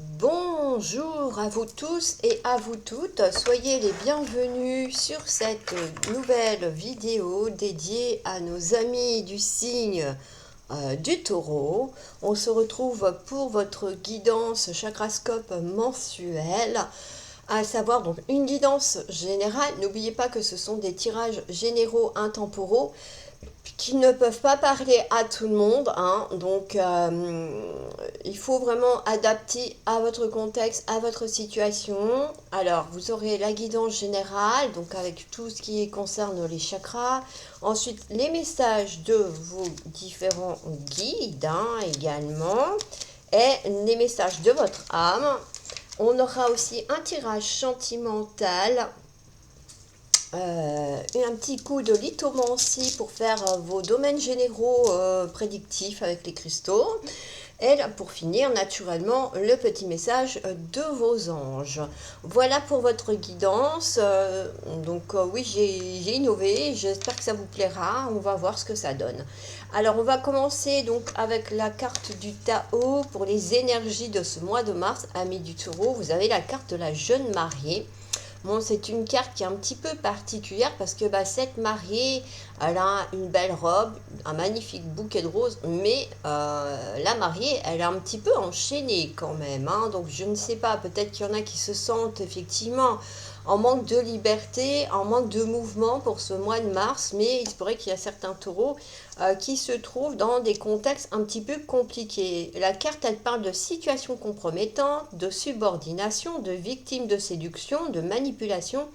Bonjour à vous tous et à vous toutes, soyez les bienvenus sur cette nouvelle vidéo dédiée à nos amis du signe du Taureau. On se retrouve pour votre guidance chakrascope mensuelle, à savoir donc une guidance générale. N'oubliez pas que ce sont des tirages généraux intemporaux qui ne peuvent pas parler à tout le monde, hein. Donc il faut vraiment adapter à votre contexte, à votre situation. Alors vous aurez la guidance générale, donc avec tout ce qui concerne les chakras. Ensuite les messages de vos différents guides, hein, également, et les messages de votre âme. On aura aussi un tirage sentimental, un petit coup de lithomancie pour faire vos domaines généraux prédictifs avec les cristaux. Et là, pour finir, naturellement, le petit message de vos anges. Voilà pour votre guidance. Oui, j'ai innové. J'espère que ça vous plaira. On va voir ce que ça donne. Alors, on va commencer donc avec la carte du Tao pour les énergies de ce mois de mars. Amis du Taureau, vous avez la carte de la jeune mariée. Bon, c'est une carte qui est un petit peu particulière parce que cette mariée, elle a une belle robe, un magnifique bouquet de roses, mais la mariée, elle est un petit peu enchaînée quand même, hein. Donc je ne sais pas, peut-être qu'il y en a qui se sentent effectivement en manque de liberté, en manque de mouvement pour ce mois de mars, mais il se pourrait qu'il y a certains taureaux qui se trouvent dans des contextes un petit peu compliqués. La carte, elle parle de situations compromettantes, de subordination, de victimes de séduction, de manipulation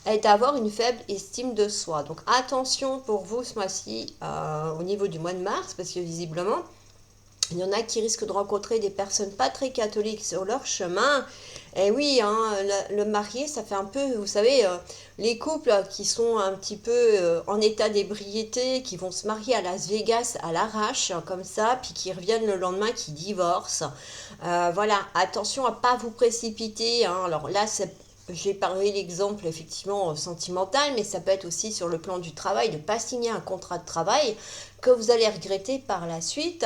et d'avoir une faible estime de soi. Donc attention pour vous ce mois-ci au niveau du mois de mars, parce que visiblement, il y en a qui risquent de rencontrer des personnes pas très catholiques sur leur chemin. Et oui, hein, le marié, ça fait un peu, vous savez, les couples qui sont un petit peu en état d'ébriété, qui vont se marier à Las Vegas à l'arrache, comme ça, puis qui reviennent le lendemain, qui divorcent. Voilà, attention à pas vous précipiter, hein. Alors là, j'ai parlé l'exemple effectivement sentimental, mais ça peut être aussi sur le plan du travail, de ne pas signer un contrat de travail que vous allez regretter par la suite,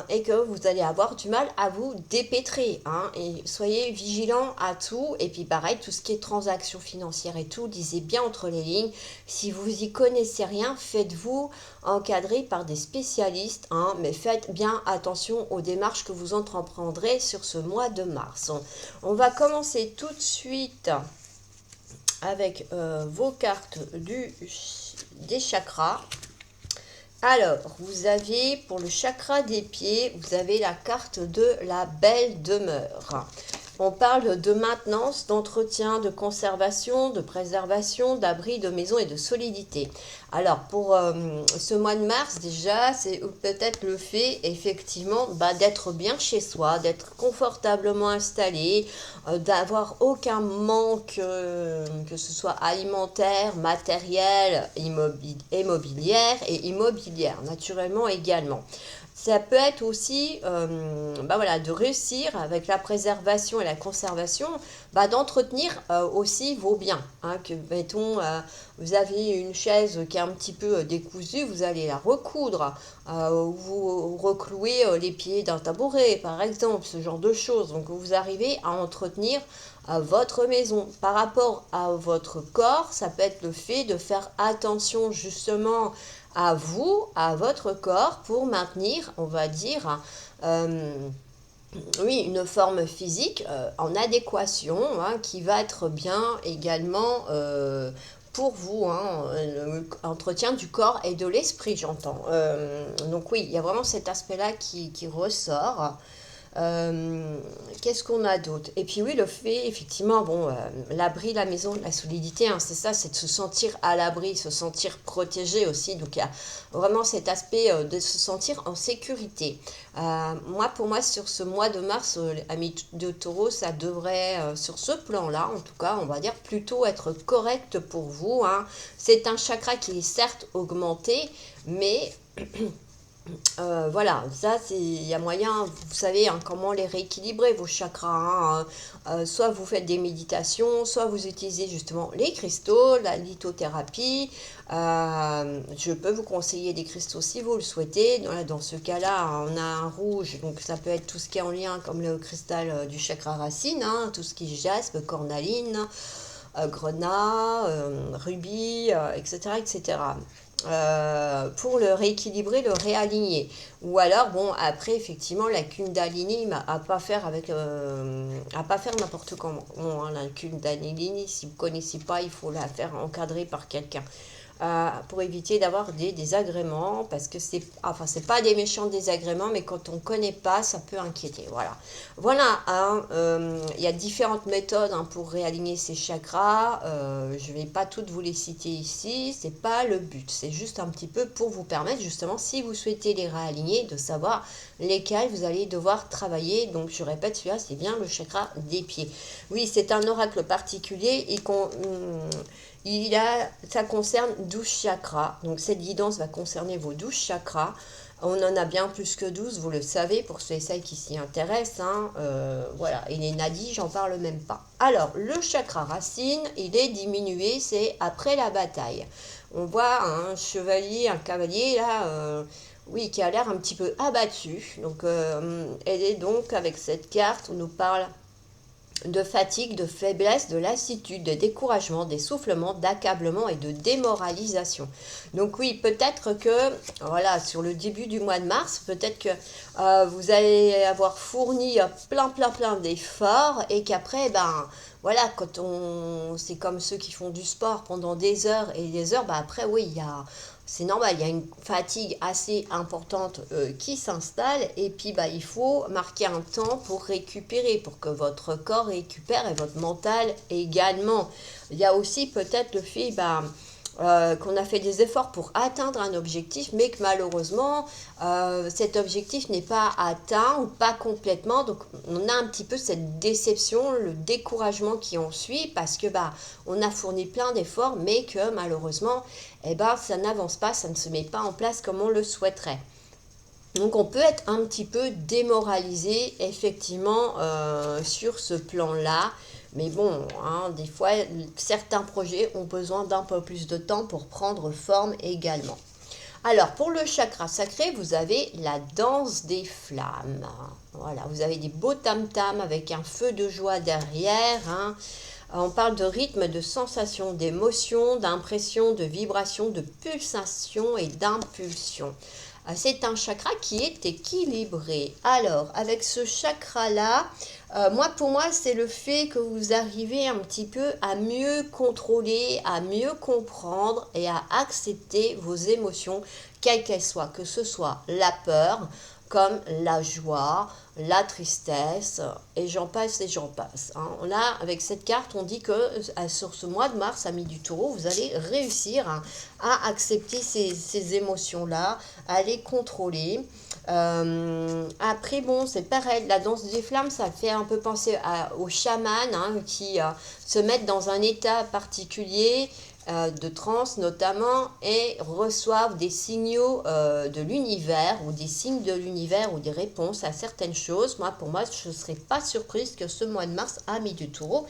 et que vous allez avoir du mal à vous dépêtrer, hein. Et soyez vigilants à tout. Et puis pareil, tout ce qui est transactions financières et tout, lisez bien entre les lignes. Si vous y connaissez rien, faites-vous encadrer par des spécialistes, hein, mais faites bien attention aux démarches que vous entreprendrez sur ce mois de mars. On va commencer tout de suite avec vos cartes des chakras. Alors, vous avez pour le chakra des pieds, vous avez la carte de la belle demeure. On parle de maintenance, d'entretien, de conservation, de préservation, d'abri, de maison et de solidité. Alors, pour ce mois de mars, déjà, c'est peut-être le fait, effectivement, d'être bien chez soi, d'être confortablement installé, d'avoir aucun manque, que ce soit alimentaire, matériel, immobilière, naturellement également. Ça peut être aussi de réussir avec la préservation et la conservation, d'entretenir aussi vos biens, hein, que mettons vous avez une chaise qui est un petit peu décousue, vous allez la recoudre, vous reclouer les pieds d'un tabouret par exemple, ce genre de choses. Donc vous arrivez à entretenir votre maison. Par rapport à votre corps, ça peut être le fait de faire attention justement à vous, à votre corps, pour maintenir, on va dire, une forme physique en adéquation, hein, qui va être bien également pour vous, hein, l'entretien du corps et de l'esprit, j'entends. Donc oui, il y a vraiment cet aspect-là qui ressort. Qu'est-ce qu'on a d'autre? Et puis oui, le fait, effectivement, l'abri, la maison, la solidité, hein, c'est ça, c'est de se sentir à l'abri, se sentir protégé aussi. Donc il y a vraiment cet aspect de se sentir en sécurité. Pour moi, sur ce mois de mars, amis de Taureau, ça devrait, sur ce plan-là, en tout cas, on va dire plutôt être correct pour vous, hein. C'est un chakra qui est certes augmenté, mais Voilà, ça, il y a moyen, vous savez, hein, comment les rééquilibrer, vos chakras, hein. Soit vous faites des méditations, soit vous utilisez justement les cristaux, la lithothérapie. Je peux vous conseiller des cristaux si vous le souhaitez. Dans ce cas-là, on a un rouge, donc ça peut être tout ce qui est en lien, comme le cristal du chakra racine, hein, tout ce qui est jaspe, cornaline, grenat, rubis, etc., etc. Pour le rééquilibrer, le réaligner. Ou alors, bon, après, effectivement, la Kundalini, à pas faire avec, à pas faire n'importe comment. Bon, hein, la Kundalini, si vous ne connaissez pas, il faut la faire encadrer par quelqu'un. Pour éviter d'avoir des désagréments, parce que c'est pas des méchants désagréments, mais quand on ne connaît pas, ça peut inquiéter. Voilà. Voilà, hein, il y a différentes méthodes, hein, pour réaligner ces chakras. Je ne vais pas toutes vous les citer ici, c'est pas le but. C'est juste un petit peu pour vous permettre, justement, si vous souhaitez les réaligner, de savoir lesquels vous allez devoir travailler. Donc, je répète, celui-là, c'est bien le chakra des pieds. Oui, c'est un oracle particulier et ça concerne 12 chakras. Donc, cette guidance va concerner vos 12 chakras. On en a bien plus que 12, vous le savez, pour ceux et celles qui s'y intéressent, hein. Voilà, et les nadis, j'en parle même pas. Alors, le chakra racine, il est diminué, c'est après la bataille. On voit un chevalier, un cavalier, là, oui, qui a l'air un petit peu abattu. Donc, elle est donc, avec cette carte, on nous parle de fatigue, de faiblesse, de lassitude, de découragement, d'essoufflement, d'accablement et de démoralisation. Donc oui, peut-être que, voilà, sur le début du mois de mars, peut-être que vous allez avoir fourni plein d'efforts et qu'après, ben, voilà, c'est comme ceux qui font du sport pendant des heures et des heures, ben après, oui, c'est normal, il y a une fatigue assez importante qui s'installe et puis bah, il faut marquer un temps pour récupérer, pour que votre corps récupère et votre mental également. Il y a aussi peut-être le fait qu'on a fait des efforts pour atteindre un objectif, mais que malheureusement, cet objectif n'est pas atteint ou pas complètement. Donc, on a un petit peu cette déception, le découragement qui en suit, parce que bah, on a fourni plein d'efforts, mais que malheureusement, eh ben, ça n'avance pas, ça ne se met pas en place comme on le souhaiterait. Donc on peut être un petit peu démoralisé effectivement sur ce plan-là. Mais bon, hein, des fois, certains projets ont besoin d'un peu plus de temps pour prendre forme également. Alors, pour le chakra sacré, vous avez la danse des flammes. Voilà, vous avez des beaux tam-tams avec un feu de joie derrière, hein. On parle de rythme, de sensation, d'émotion, d'impression, de vibration, de pulsation et d'impulsion. C'est un chakra qui est équilibré. Alors, avec ce chakra-là, pour moi, c'est le fait que vous arrivez un petit peu à mieux contrôler, à mieux comprendre et à accepter vos émotions, quelles qu'elles soient, que ce soit la peur, comme la joie, la tristesse, et j'en passe et j'en passe, hein. Avec cette carte, on dit que sur ce mois de mars, ami du taureau, vous allez réussir, hein, à accepter ces émotions-là, à les contrôler. Après, bon, c'est pareil, la danse des flammes, ça fait un peu penser aux chamans, hein, qui se mettent dans un état particulier de transe notamment et reçoivent des signaux de l'univers ou des signes de l'univers ou des réponses à certaines choses. Pour moi, je ne serais pas surprise que ce mois de mars, ami du taureau,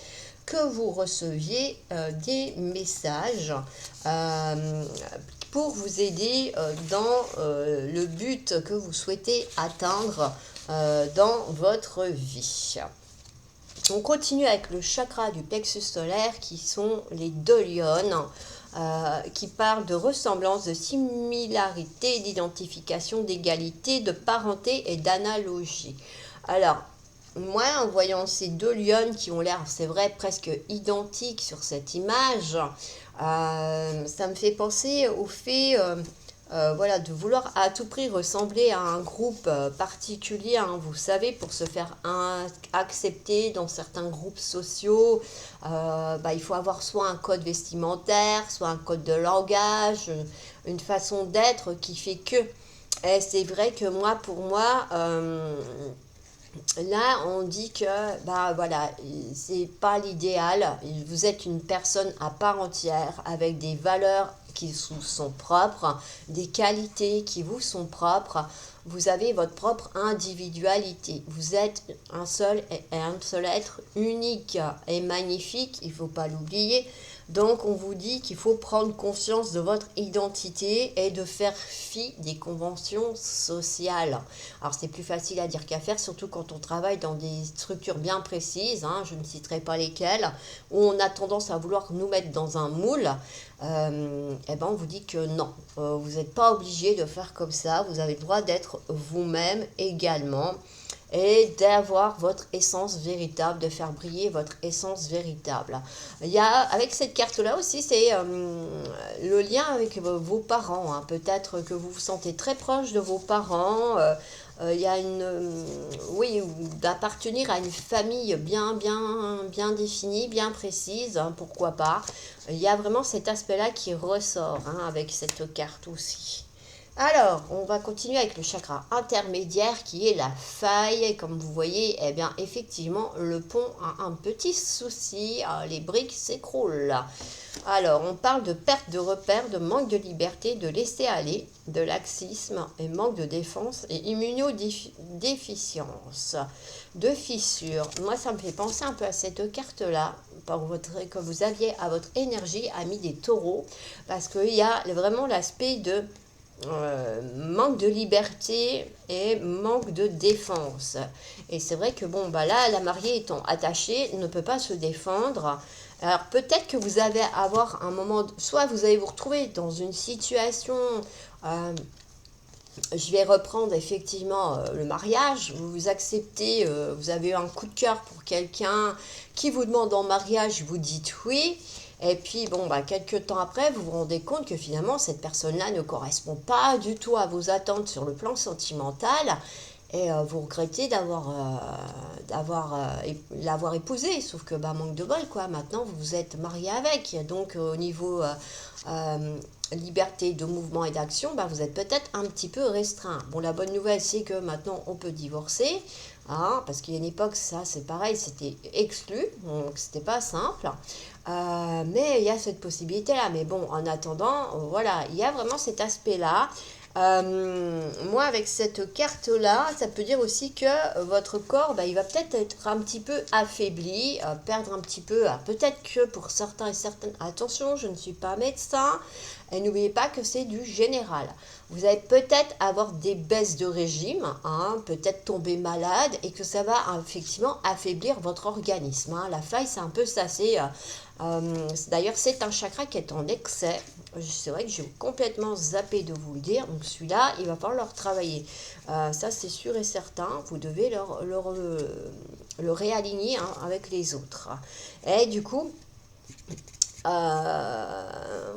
que vous receviez des messages pour vous aider dans le but que vous souhaitez atteindre dans votre vie. On continue avec le chakra du plexus solaire qui sont les deux lionnes, qui parlent de ressemblance, de similarité, d'identification, d'égalité, de parenté et d'analogie. Alors, moi, en voyant ces deux lionnes qui ont l'air, c'est vrai, presque identiques sur cette image, ça me fait penser au fait voilà, de vouloir à tout prix ressembler à un groupe particulier, hein, vous savez, pour se faire accepter dans certains groupes sociaux. Il faut avoir soit un code vestimentaire, soit un code de langage, une façon d'être qui fait que. Et c'est vrai que pour moi, là, on dit que, voilà, c'est pas l'idéal. Vous êtes une personne à part entière avec des valeurs qui vous sont propres, des qualités qui vous sont propres. Vous avez votre propre individualité. Vous êtes un seul être unique et magnifique, il ne faut pas l'oublier. Donc on vous dit qu'il faut prendre conscience de votre identité et de faire fi des conventions sociales. Alors c'est plus facile à dire qu'à faire, surtout quand on travaille dans des structures bien précises, hein, je ne citerai pas lesquelles, où on a tendance à vouloir nous mettre dans un moule. Eh ben on vous dit que non, vous n'êtes pas obligé de faire comme ça, vous avez le droit d'être vous-même également et d'avoir votre essence véritable, de faire briller votre essence véritable. Il y a, avec cette carte-là aussi, c'est le lien avec vos parents, hein. Peut-être que vous vous sentez très proche de vos parents. Il y a oui, d'appartenir à une famille bien définie, bien précise, hein, pourquoi pas. Il y a vraiment cet aspect-là qui ressort, hein, avec cette carte aussi. Alors, on va continuer avec le chakra intermédiaire qui est la faille. Et comme vous voyez, eh bien, effectivement, le pont a un petit souci. Les briques s'écroulent. Alors, on parle de perte de repères, de manque de liberté, de laisser aller, de laxisme et manque de défense et immunodéficience, de fissures. Moi, ça me fait penser un peu à cette carte-là, que vous aviez à votre énergie, ami des taureaux, parce qu'il y a vraiment l'aspect de manque de liberté et manque de défense. Et c'est vrai que bon, bah là, la mariée étant attachée, ne peut pas se défendre. Alors peut-être que vous allez avoir un moment, soit vous allez vous retrouver dans une situation, je vais reprendre effectivement le mariage, vous acceptez, vous avez eu un coup de cœur pour quelqu'un qui vous demande en mariage, vous dites oui. Et puis, bon, bah, quelques temps après, vous vous rendez compte que finalement, cette personne-là ne correspond pas du tout à vos attentes sur le plan sentimental. Et vous regrettez l'avoir épousée. Sauf que, bah, manque de bol, quoi. Maintenant, vous vous êtes marié avec. Donc, au niveau liberté de mouvement et d'action, bah, vous êtes peut-être un petit peu restreint. Bon, la bonne nouvelle, c'est que maintenant, on peut divorcer. Hein, parce qu'il y a une époque, ça, c'est pareil, c'était exclu. Donc, c'était pas simple. Mais il y a cette possibilité-là. Mais bon, en attendant, voilà, il y a vraiment cet aspect-là. Moi, avec cette carte-là, ça peut dire aussi que votre corps, bah, il va peut-être être un petit peu affaibli, perdre un petit peu. Peut-être que pour certains et certaines, attention, je ne suis pas médecin, et n'oubliez pas que c'est du général. Vous allez peut-être avoir des baisses de régime, hein, peut-être tomber malade, et que ça va effectivement affaiblir votre organisme. Hein. La faille, c'est un peu ça. D'ailleurs, c'est un chakra qui est en excès. C'est vrai que j'ai complètement zappé de vous le dire. Donc celui-là, il va falloir le retravailler. Ça, c'est sûr et certain. Vous devez le réaligner, hein, avec les autres. Et du coup,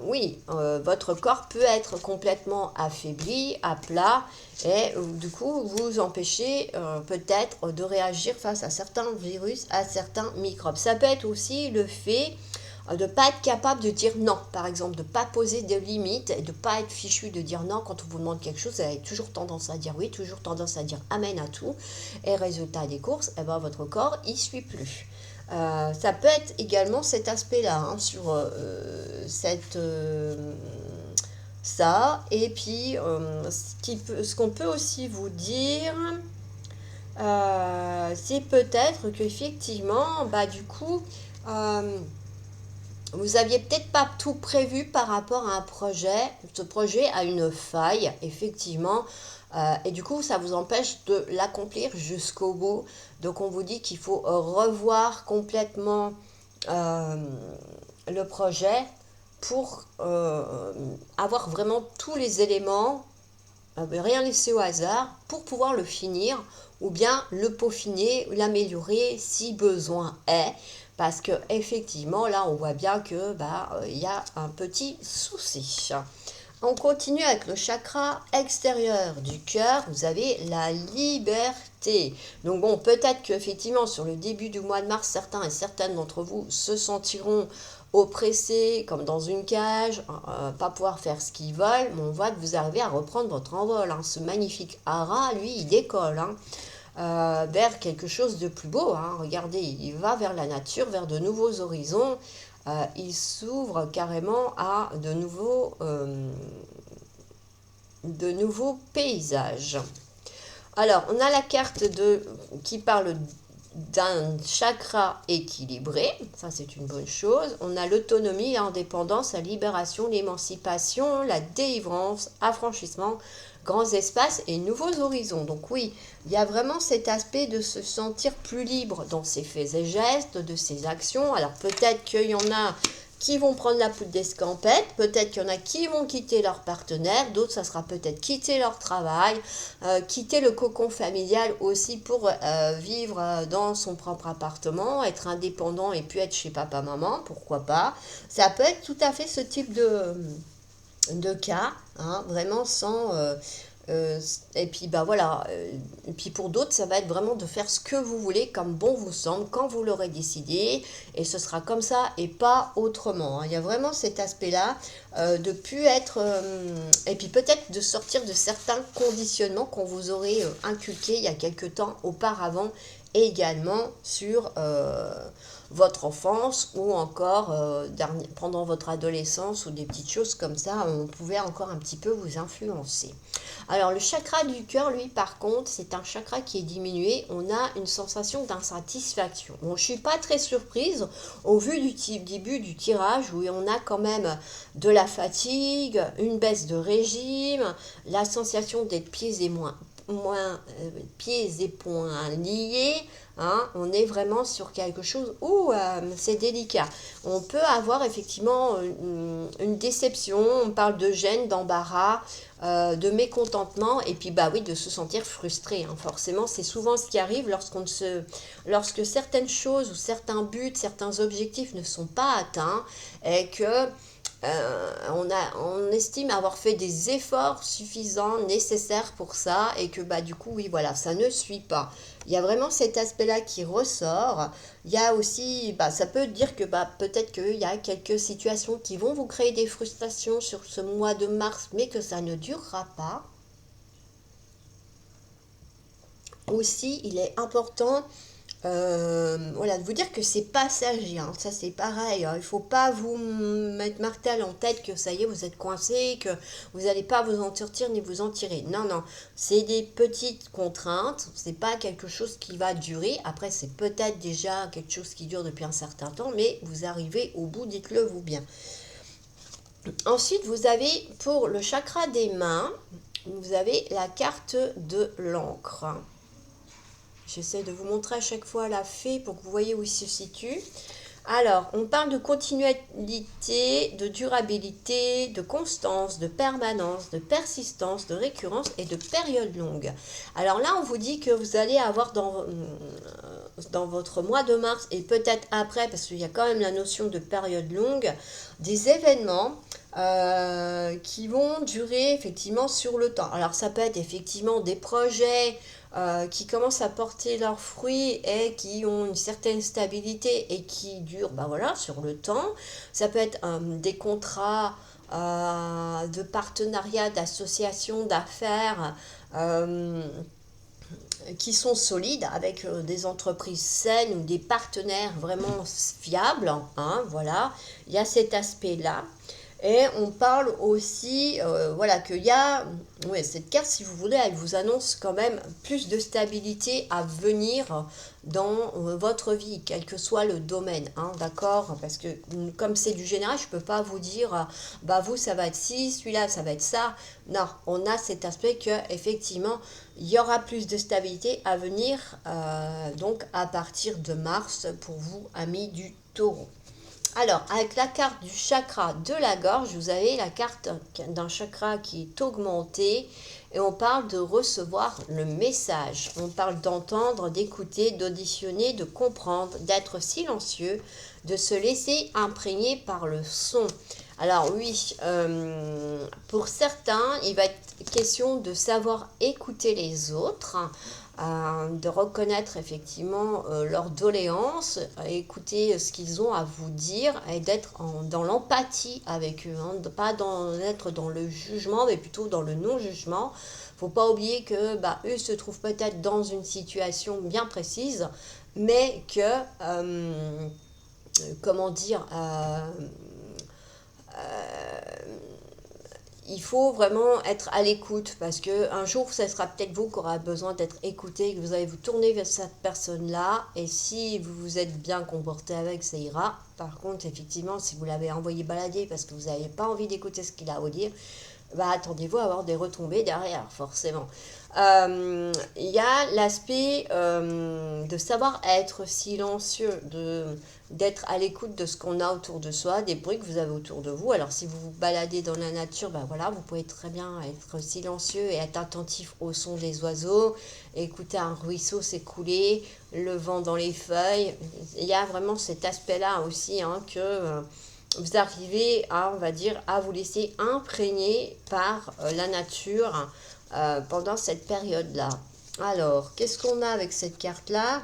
oui, votre corps peut être complètement affaibli, à plat, et du coup, vous empêchez peut-être de réagir face à certains virus, à certains microbes. Ça peut être aussi le fait de ne pas être capable de dire non, par exemple, de ne pas poser de limites, et de ne pas être fichu de dire non quand on vous demande quelque chose. Vous avez toujours tendance à dire oui, toujours tendance à dire amen à tout, et résultat des courses, eh ben, votre corps n'y suit plus. Ça peut être également cet aspect-là, hein, sur ça. Et puis, ce qu'on peut aussi vous dire, c'est peut-être qu'effectivement, bah, du coup, vous aviez peut-être pas tout prévu par rapport à un projet. Ce projet a une faille, effectivement. Et du coup, ça vous empêche de l'accomplir jusqu'au bout. Donc, on vous dit qu'il faut revoir complètement le projet pour avoir vraiment tous les éléments, rien laisser au hasard, pour pouvoir le finir ou bien le peaufiner, l'améliorer si besoin est. Parce que effectivement, là, on voit bien que y a un petit souci. On continue avec le chakra extérieur du cœur. Vous avez la liberté. Donc bon, peut-être qu'effectivement, sur le début du mois de mars, certains et certaines d'entre vous se sentiront oppressés, comme dans une cage, pas pouvoir faire ce qu'ils veulent. Mais on voit que vous arrivez à reprendre votre envol. Hein. Ce magnifique hara, lui, il décolle. Hein. Vers quelque chose de plus beau. Hein. Regardez, il va vers la nature, vers de nouveaux horizons. il s'ouvre carrément à de nouveaux paysages. Alors, on a la carte qui parle d'un chakra équilibré, ça c'est une bonne chose. On a l'autonomie, l'indépendance, la libération, l'émancipation, la délivrance, affranchissement, grands espaces et nouveaux horizons. Donc oui, il y a vraiment cet aspect de se sentir plus libre dans ses faits et gestes, de ses actions. Alors peut-être qu'il y en a qui vont prendre la poudre d'escampette, peut-être qu'il y en a qui vont quitter leur partenaire, d'autres ça sera peut-être quitter leur travail, quitter le cocon familial aussi pour vivre dans son propre appartement, être indépendant et puis être chez papa-maman, pourquoi pas. Ça peut être tout à fait ce type de cas, hein, vraiment sans... et puis bah voilà, et puis pour d'autres ça va être vraiment de faire ce que vous voulez comme bon vous semble, quand vous l'aurez décidé, et ce sera comme ça et pas autrement, hein. Il y a vraiment cet aspect là de plus être et puis peut-être de sortir de certains conditionnements qu'on vous aurait inculqués il y a quelque temps auparavant, également sur votre enfance ou encore pendant votre adolescence ou des petites choses comme ça, on pouvait encore un petit peu vous influencer. Alors le chakra du cœur, lui par contre, c'est un chakra qui est diminué, on a une sensation d'insatisfaction. Bon, je ne suis pas très surprise au vu du début du tirage où on a quand même de la fatigue, une baisse de régime, la sensation d'être pieds et poings liés, hein, on est vraiment sur quelque chose où c'est délicat. On peut avoir effectivement une déception, on parle de gêne, d'embarras, de mécontentement et puis bah oui, de se sentir frustré, hein. Forcément, c'est souvent ce qui arrive lorsque certaines choses ou certains buts, certains objectifs ne sont pas atteints et que on estime avoir fait des efforts suffisants, nécessaires pour ça, et que bah du coup, oui, voilà, ça ne suit pas. Il y a vraiment cet aspect-là qui ressort. Il y a aussi, bah, ça peut dire que bah, peut-être qu'il y a quelques situations qui vont vous créer des frustrations sur ce mois de mars, mais que ça ne durera pas. Aussi, il est important voilà, de vous dire que c'est passager, hein. Ça c'est pareil, hein. Il ne faut pas vous mettre martel en tête que ça y est, vous êtes coincé, que vous n'allez pas vous en sortir ni vous en tirer. Non, non, c'est des petites contraintes, c'est pas quelque chose qui va durer. Après, c'est peut-être déjà quelque chose qui dure depuis un certain temps, mais vous arrivez au bout, dites-le vous bien. Ensuite, vous avez pour le chakra des mains, vous avez la carte de l'encre. J'essaie de vous montrer à chaque fois la fée pour que vous voyez où il se situe. Alors, on parle de continuité, de durabilité, de constance, de permanence, de persistance, de récurrence et de période longue. Alors là, on vous dit que vous allez avoir dans votre mois de mars et peut-être après, parce qu'il y a quand même la notion de période longue, des événements qui vont durer effectivement sur le temps. Alors ça peut être effectivement des projets qui commencent à porter leurs fruits et qui ont une certaine stabilité et qui durent bah voilà, sur le temps. Ça peut être des contrats de partenariat, d'association, d'affaires qui sont solides avec des entreprises saines ou des partenaires vraiment fiables, hein, voilà, il y a cet aspect-là. Et on parle aussi, voilà, qu'il y a, ouais, cette carte, si vous voulez, elle vous annonce quand même plus de stabilité à venir dans votre vie, quel que soit le domaine, hein, d'accord? Parce que comme c'est du général, je ne peux pas vous dire, bah vous, ça va être ci, celui-là, ça va être ça. Non, on a cet aspect que effectivement, il y aura plus de stabilité à venir, donc à partir de mars pour vous, amis du Taureau. Alors, avec la carte du chakra de la gorge, vous avez la carte d'un chakra qui est augmenté et on parle de recevoir le message. On parle d'entendre, d'écouter, d'auditionner, de comprendre, d'être silencieux, de se laisser imprégner par le son. Alors oui, pour certains, il va être question de savoir écouter les autres, de reconnaître effectivement leurs doléances, écouter ce qu'ils ont à vous dire et d'être dans l'empathie avec eux, hein, pas être dans le jugement mais plutôt dans le non-jugement. Faut pas oublier que bah, eux se trouvent peut-être dans une situation bien précise mais que comment dire, il faut vraiment être à l'écoute parce que un jour, ce sera peut-être vous qui aurez besoin d'être écouté, que vous allez vous tourner vers cette personne-là. Et si vous vous êtes bien comporté avec, ça ira. Par contre, effectivement, si vous l'avez envoyé balader parce que vous n'avez pas envie d'écouter ce qu'il a à vous dire, bah, attendez-vous à avoir des retombées derrière, forcément. Il y a l'aspect de savoir être silencieux, d'être à l'écoute de ce qu'on a autour de soi, des bruits que vous avez autour de vous. Alors si vous vous baladez dans la nature, ben voilà, vous pouvez très bien être silencieux et être attentif au son des oiseaux, écouter un ruisseau s'écouler, le vent dans les feuilles. Il y a vraiment cet aspect-là aussi, hein, que vous arrivez à, on va dire, à vous laisser imprégner par la nature pendant cette période-là. Alors, qu'est-ce qu'on a avec cette carte-là?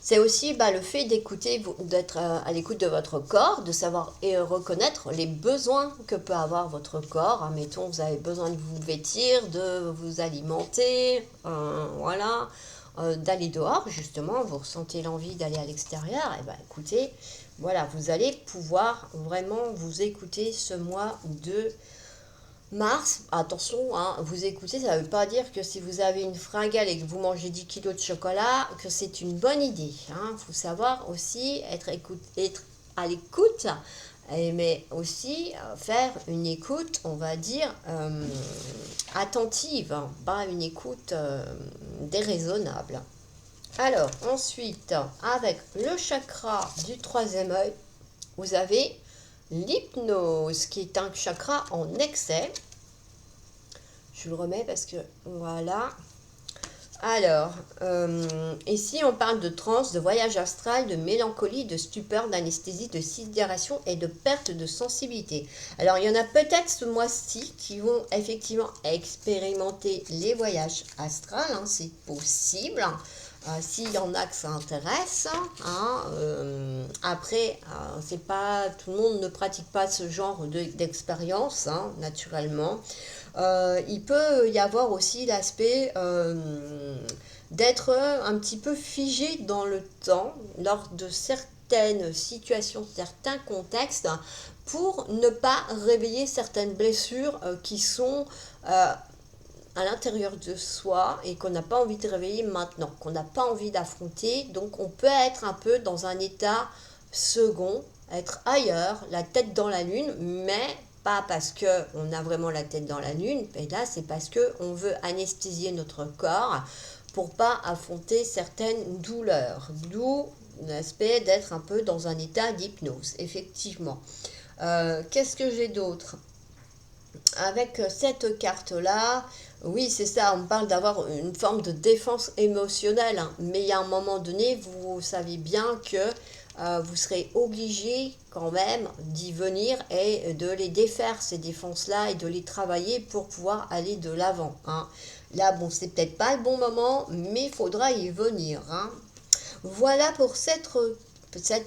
C'est aussi le fait d'écouter, d'être à l'écoute de votre corps, de savoir et reconnaître les besoins que peut avoir votre corps. Admettons, vous avez besoin de vous vêtir, de vous alimenter, voilà, d'aller dehors, justement, vous ressentez l'envie d'aller à l'extérieur. Et écoutez, voilà, vous allez pouvoir vraiment vous écouter ce mois de mars. Attention, hein, vous écoutez, ça ne veut pas dire que si vous avez une fringale et que vous mangez 10 kilos de chocolat, que c'est une bonne idée. Il faut savoir aussi être à l'écoute, mais aussi faire une écoute, on va dire, attentive, hein, pas une écoute déraisonnable. Alors, ensuite, avec le chakra du troisième œil, vous avez l'hypnose, qui est un chakra en excès. Je le remets parce que, voilà. Alors, ici, on parle de transe, de voyage astral, de mélancolie, de stupeur, d'anesthésie, de sidération et de perte de sensibilité. Alors, il y en a peut-être ce mois-ci qui vont effectivement expérimenter les voyages astrales, hein, c'est possible. S'il y en a que ça intéresse, hein, après, c'est pas, tout le monde ne pratique pas ce genre d'expérience, hein, naturellement. Il peut y avoir aussi l'aspect d'être un petit peu figé dans le temps lors de certaines situations, certains contextes, pour ne pas réveiller certaines blessures qui sont à l'intérieur de soi et qu'on n'a pas envie de réveiller maintenant, qu'on n'a pas envie d'affronter. Donc on peut être un peu dans un état second, être ailleurs, la tête dans la lune, mais pas parce qu'on a vraiment la tête dans la lune, et là c'est parce qu'on veut anesthésier notre corps pour pas affronter certaines douleurs. D'où l'aspect d'être un peu dans un état d'hypnose, effectivement. Qu'est-ce que j'ai d'autre? Avec cette carte-là, oui, c'est ça, on parle d'avoir une forme de défense émotionnelle, hein, mais il y a un moment donné, vous savez bien que vous serez obligé quand même d'y venir et de les défaire, ces défenses-là, et de les travailler pour pouvoir aller de l'avant. Hein. Là, bon, c'est peut-être pas le bon moment, mais il faudra y venir. Hein. Voilà pour cette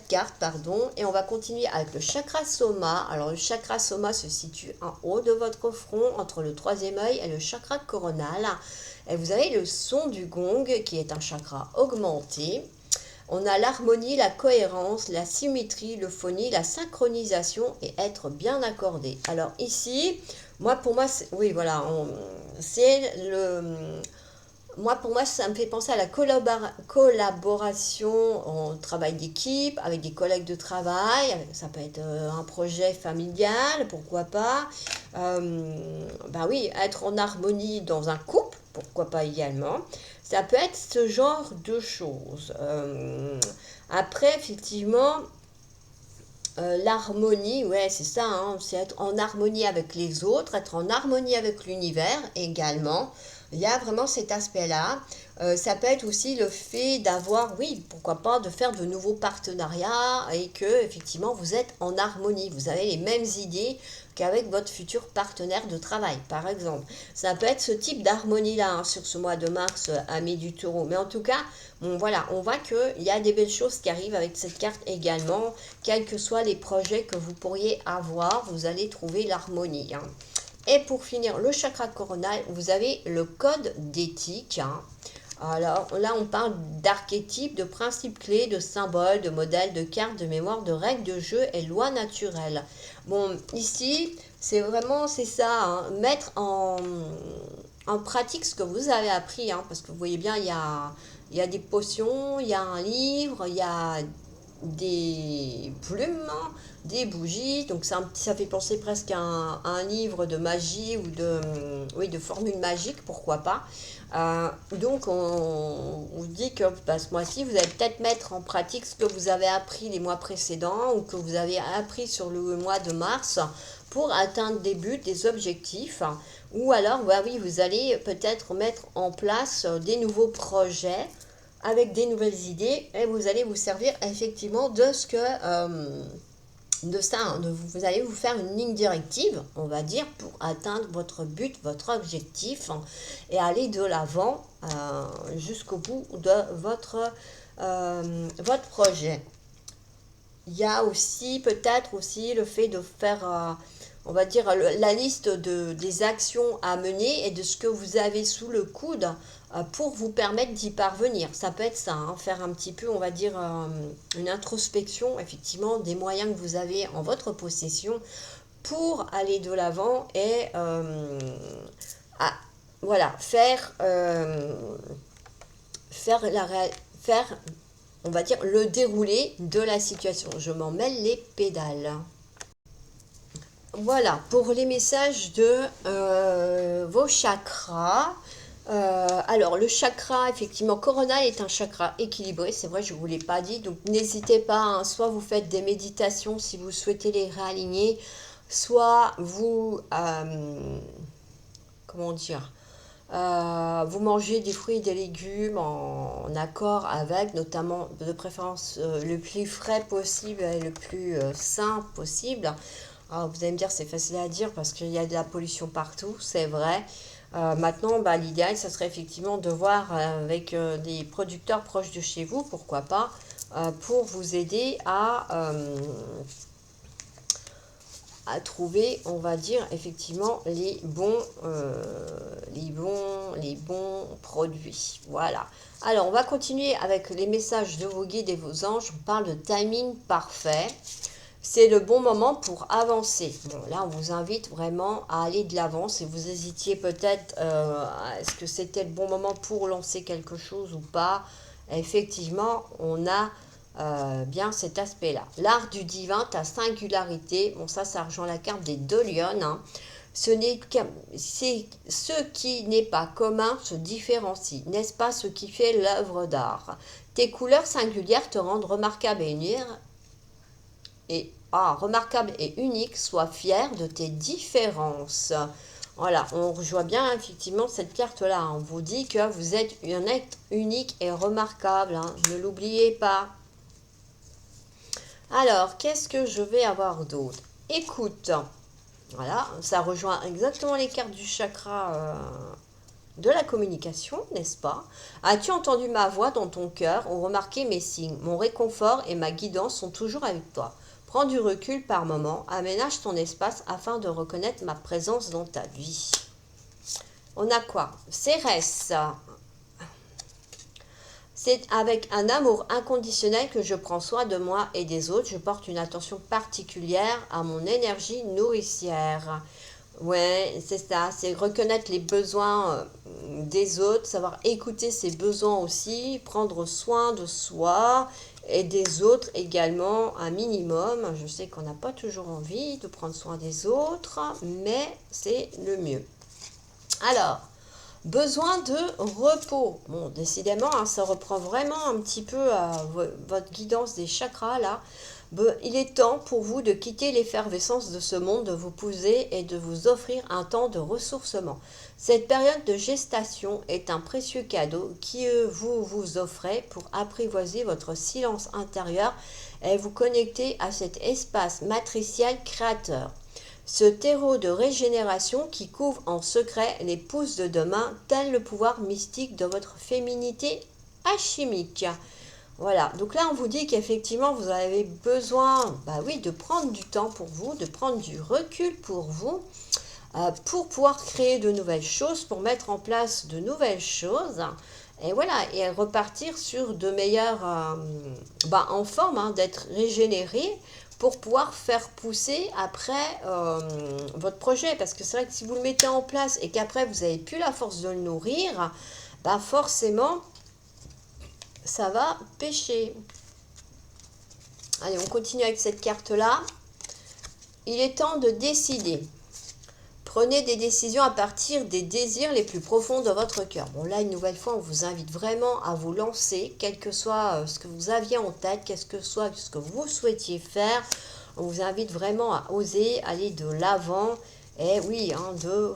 carte, pardon, et on va continuer avec le chakra soma. Alors le chakra soma se situe en haut de votre front, entre le troisième œil et le chakra coronal. Et vous avez le son du gong, qui est un chakra augmenté. On a l'harmonie, la cohérence, la symétrie, l'euphonie, la synchronisation et être bien accordé. Alors ici, pour moi, oui, voilà, c'est le... pour moi, ça me fait penser à la collaboration en travail d'équipe, avec des collègues de travail. Ça peut être un projet familial, pourquoi pas. Oui, être en harmonie dans un couple, pourquoi pas également. Ça peut être ce genre de choses. Après, effectivement, l'harmonie, ouais, c'est ça, hein, c'est être en harmonie avec les autres, être en harmonie avec l'univers également. Il y a vraiment cet aspect-là. Ça peut être aussi le fait d'avoir, oui, pourquoi pas, de faire de nouveaux partenariats et que, effectivement, vous êtes en harmonie. Vous avez les mêmes idées qu'avec votre futur partenaire de travail, par exemple. Ça peut être ce type d'harmonie-là, hein, sur ce mois de mars, Amis du Taureau. Mais en tout cas, bon, voilà, on voit qu'il y a des belles choses qui arrivent avec cette carte également. Quels que soient les projets que vous pourriez avoir, vous allez trouver l'harmonie. Hein. Et pour finir, le chakra coronal, vous avez le code d'éthique. Hein. Alors là, on parle d'archétypes, de principes clés, de symboles, de modèles, de cartes, de mémoire, de règles de jeu et lois naturelles. Bon, ici, c'est vraiment, c'est ça, hein, mettre en pratique ce que vous avez appris, hein, parce que vous voyez bien, il y a des potions, il y a un livre, il y a des plumes, des bougies, donc ça fait penser presque à un livre de magie ou oui, de formules magiques, pourquoi pas. Donc on vous dit que bah, ce mois-ci, vous allez peut-être mettre en pratique ce que vous avez appris les mois précédents ou que vous avez appris sur le mois de mars pour atteindre des buts, des objectifs. Ou alors, bah oui, vous allez peut-être mettre en place des nouveaux projets avec des nouvelles idées et vous allez vous servir effectivement de ce que de ça, hein, vous allez vous faire une ligne directive, on va dire, pour atteindre votre but, votre objectif hein, et aller de l'avant jusqu'au bout de votre projet. Il y a aussi peut-être aussi le fait de faire, on va dire, la liste des actions à mener et de ce que vous avez sous le coude pour vous permettre d'y parvenir. Ça peut être ça, hein, faire un petit peu, on va dire, une introspection, effectivement, des moyens que vous avez en votre possession pour aller de l'avant et à, voilà, faire on va dire, le déroulé de la situation. Je m'en mêle les pédales. Voilà, pour les messages de vos chakras. Alors, le chakra, effectivement, coronal est un chakra équilibré. C'est vrai, je ne vous l'ai pas dit. Donc, n'hésitez pas, hein, soit vous faites des méditations si vous souhaitez les réaligner, soit vous, comment dire, vous mangez des fruits et des légumes en accord avec, notamment de préférence le plus frais possible et le plus sain possible. Alors vous allez me dire c'est facile à dire parce qu'il y a de la pollution partout, c'est vrai. Maintenant, bah, l'idéal, ça serait effectivement de voir avec des producteurs proches de chez vous, pourquoi pas, pour vous aider à trouver, on va dire, effectivement, les bons produits. Voilà. Alors, on va continuer avec les messages de vos guides et vos anges. On parle de timing parfait. C'est le bon moment pour avancer. Bon, là, on vous invite vraiment à aller de l'avant. Si vous hésitiez peut-être, est-ce que c'était le bon moment pour lancer quelque chose ou pas? Effectivement, on a bien cet aspect-là. L'art du divin, ta singularité, bon ça rejoint la carte des deux lionnes. Hein. C'est ce qui n'est pas commun se différencie, n'est-ce pas ce qui fait l'œuvre d'art? Tes couleurs singulières te rendent remarquable remarquable et unique, sois fier de tes différences. Voilà, on rejoint bien effectivement cette carte-là. On vous dit que vous êtes un être unique et remarquable. Hein. Ne l'oubliez pas. Alors, qu'est-ce que je vais avoir d'autre? Écoute, voilà, ça rejoint exactement les cartes du chakra de la communication, n'est-ce pas? As-tu entendu ma voix dans ton cœur ou remarqué mes signes? Mon réconfort et ma guidance sont toujours avec toi. Prends du recul par moment, aménage ton espace afin de reconnaître ma présence dans ta vie. On a quoi? Cérès. C'est avec un amour inconditionnel que je prends soin de moi et des autres. Je porte une attention particulière à mon énergie nourricière. Ouais, c'est ça, c'est reconnaître les besoins des autres, savoir écouter ses besoins aussi, prendre soin de soi et des autres également un minimum. Je sais qu'on n'a pas toujours envie de prendre soin des autres, mais c'est le mieux. Alors, besoin de repos. Bon, décidément, hein, ça reprend vraiment un petit peu votre guidance des chakras là. Il est temps pour vous de quitter l'effervescence de ce monde, de vous poser et de vous offrir un temps de ressourcement. Cette période de gestation est un précieux cadeau que vous vous offrez pour apprivoiser votre silence intérieur et vous connecter à cet espace matriciel créateur. Ce terreau de régénération qui couvre en secret les pousses de demain, tel le pouvoir mystique de votre féminité alchimique. Voilà, donc là on vous dit qu'effectivement vous avez besoin, bah oui, de prendre du temps pour vous, de prendre du recul pour vous, pour pouvoir créer de nouvelles choses, pour mettre en place de nouvelles choses. Et voilà, et repartir sur de meilleurs, en forme, hein, d'être régénéré pour pouvoir faire pousser après votre projet. Parce que c'est vrai que si vous le mettez en place et qu'après vous n'avez plus la force de le nourrir, bah forcément, ça va pêcher. Allez, on continue avec cette carte-là. Il est temps de décider. Prenez des décisions à partir des désirs les plus profonds de votre cœur. Bon, là, une nouvelle fois, on vous invite vraiment à vous lancer, quel que soit ce que vous aviez en tête, qu'est-ce que soit ce que vous souhaitiez faire. On vous invite vraiment à oser aller de l'avant et oui, hein, de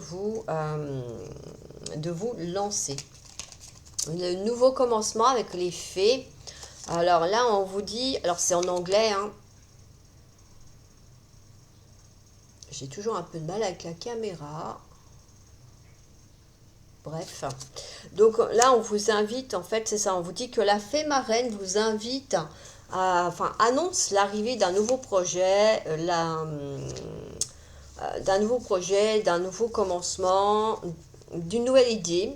vous lancer. Le nouveau commencement avec les fées. Alors là, on vous dit, alors c'est en anglais, hein. J'ai toujours un peu de mal avec la caméra. Bref. Donc là, on vous invite, en fait, c'est ça, on vous dit que la fée marraine vous invite annonce l'arrivée d'un nouveau projet, d'un nouveau commencement, d'une nouvelle idée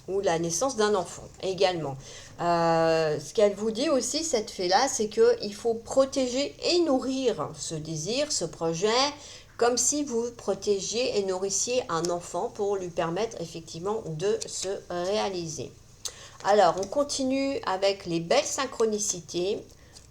ou la naissance d'un enfant également. Ce qu'elle vous dit aussi, cette fée-là, c'est qu'il faut protéger et nourrir ce désir, ce projet, comme si vous protégiez et nourrissiez un enfant pour lui permettre effectivement de se réaliser. Alors, on continue avec les belles synchronicités.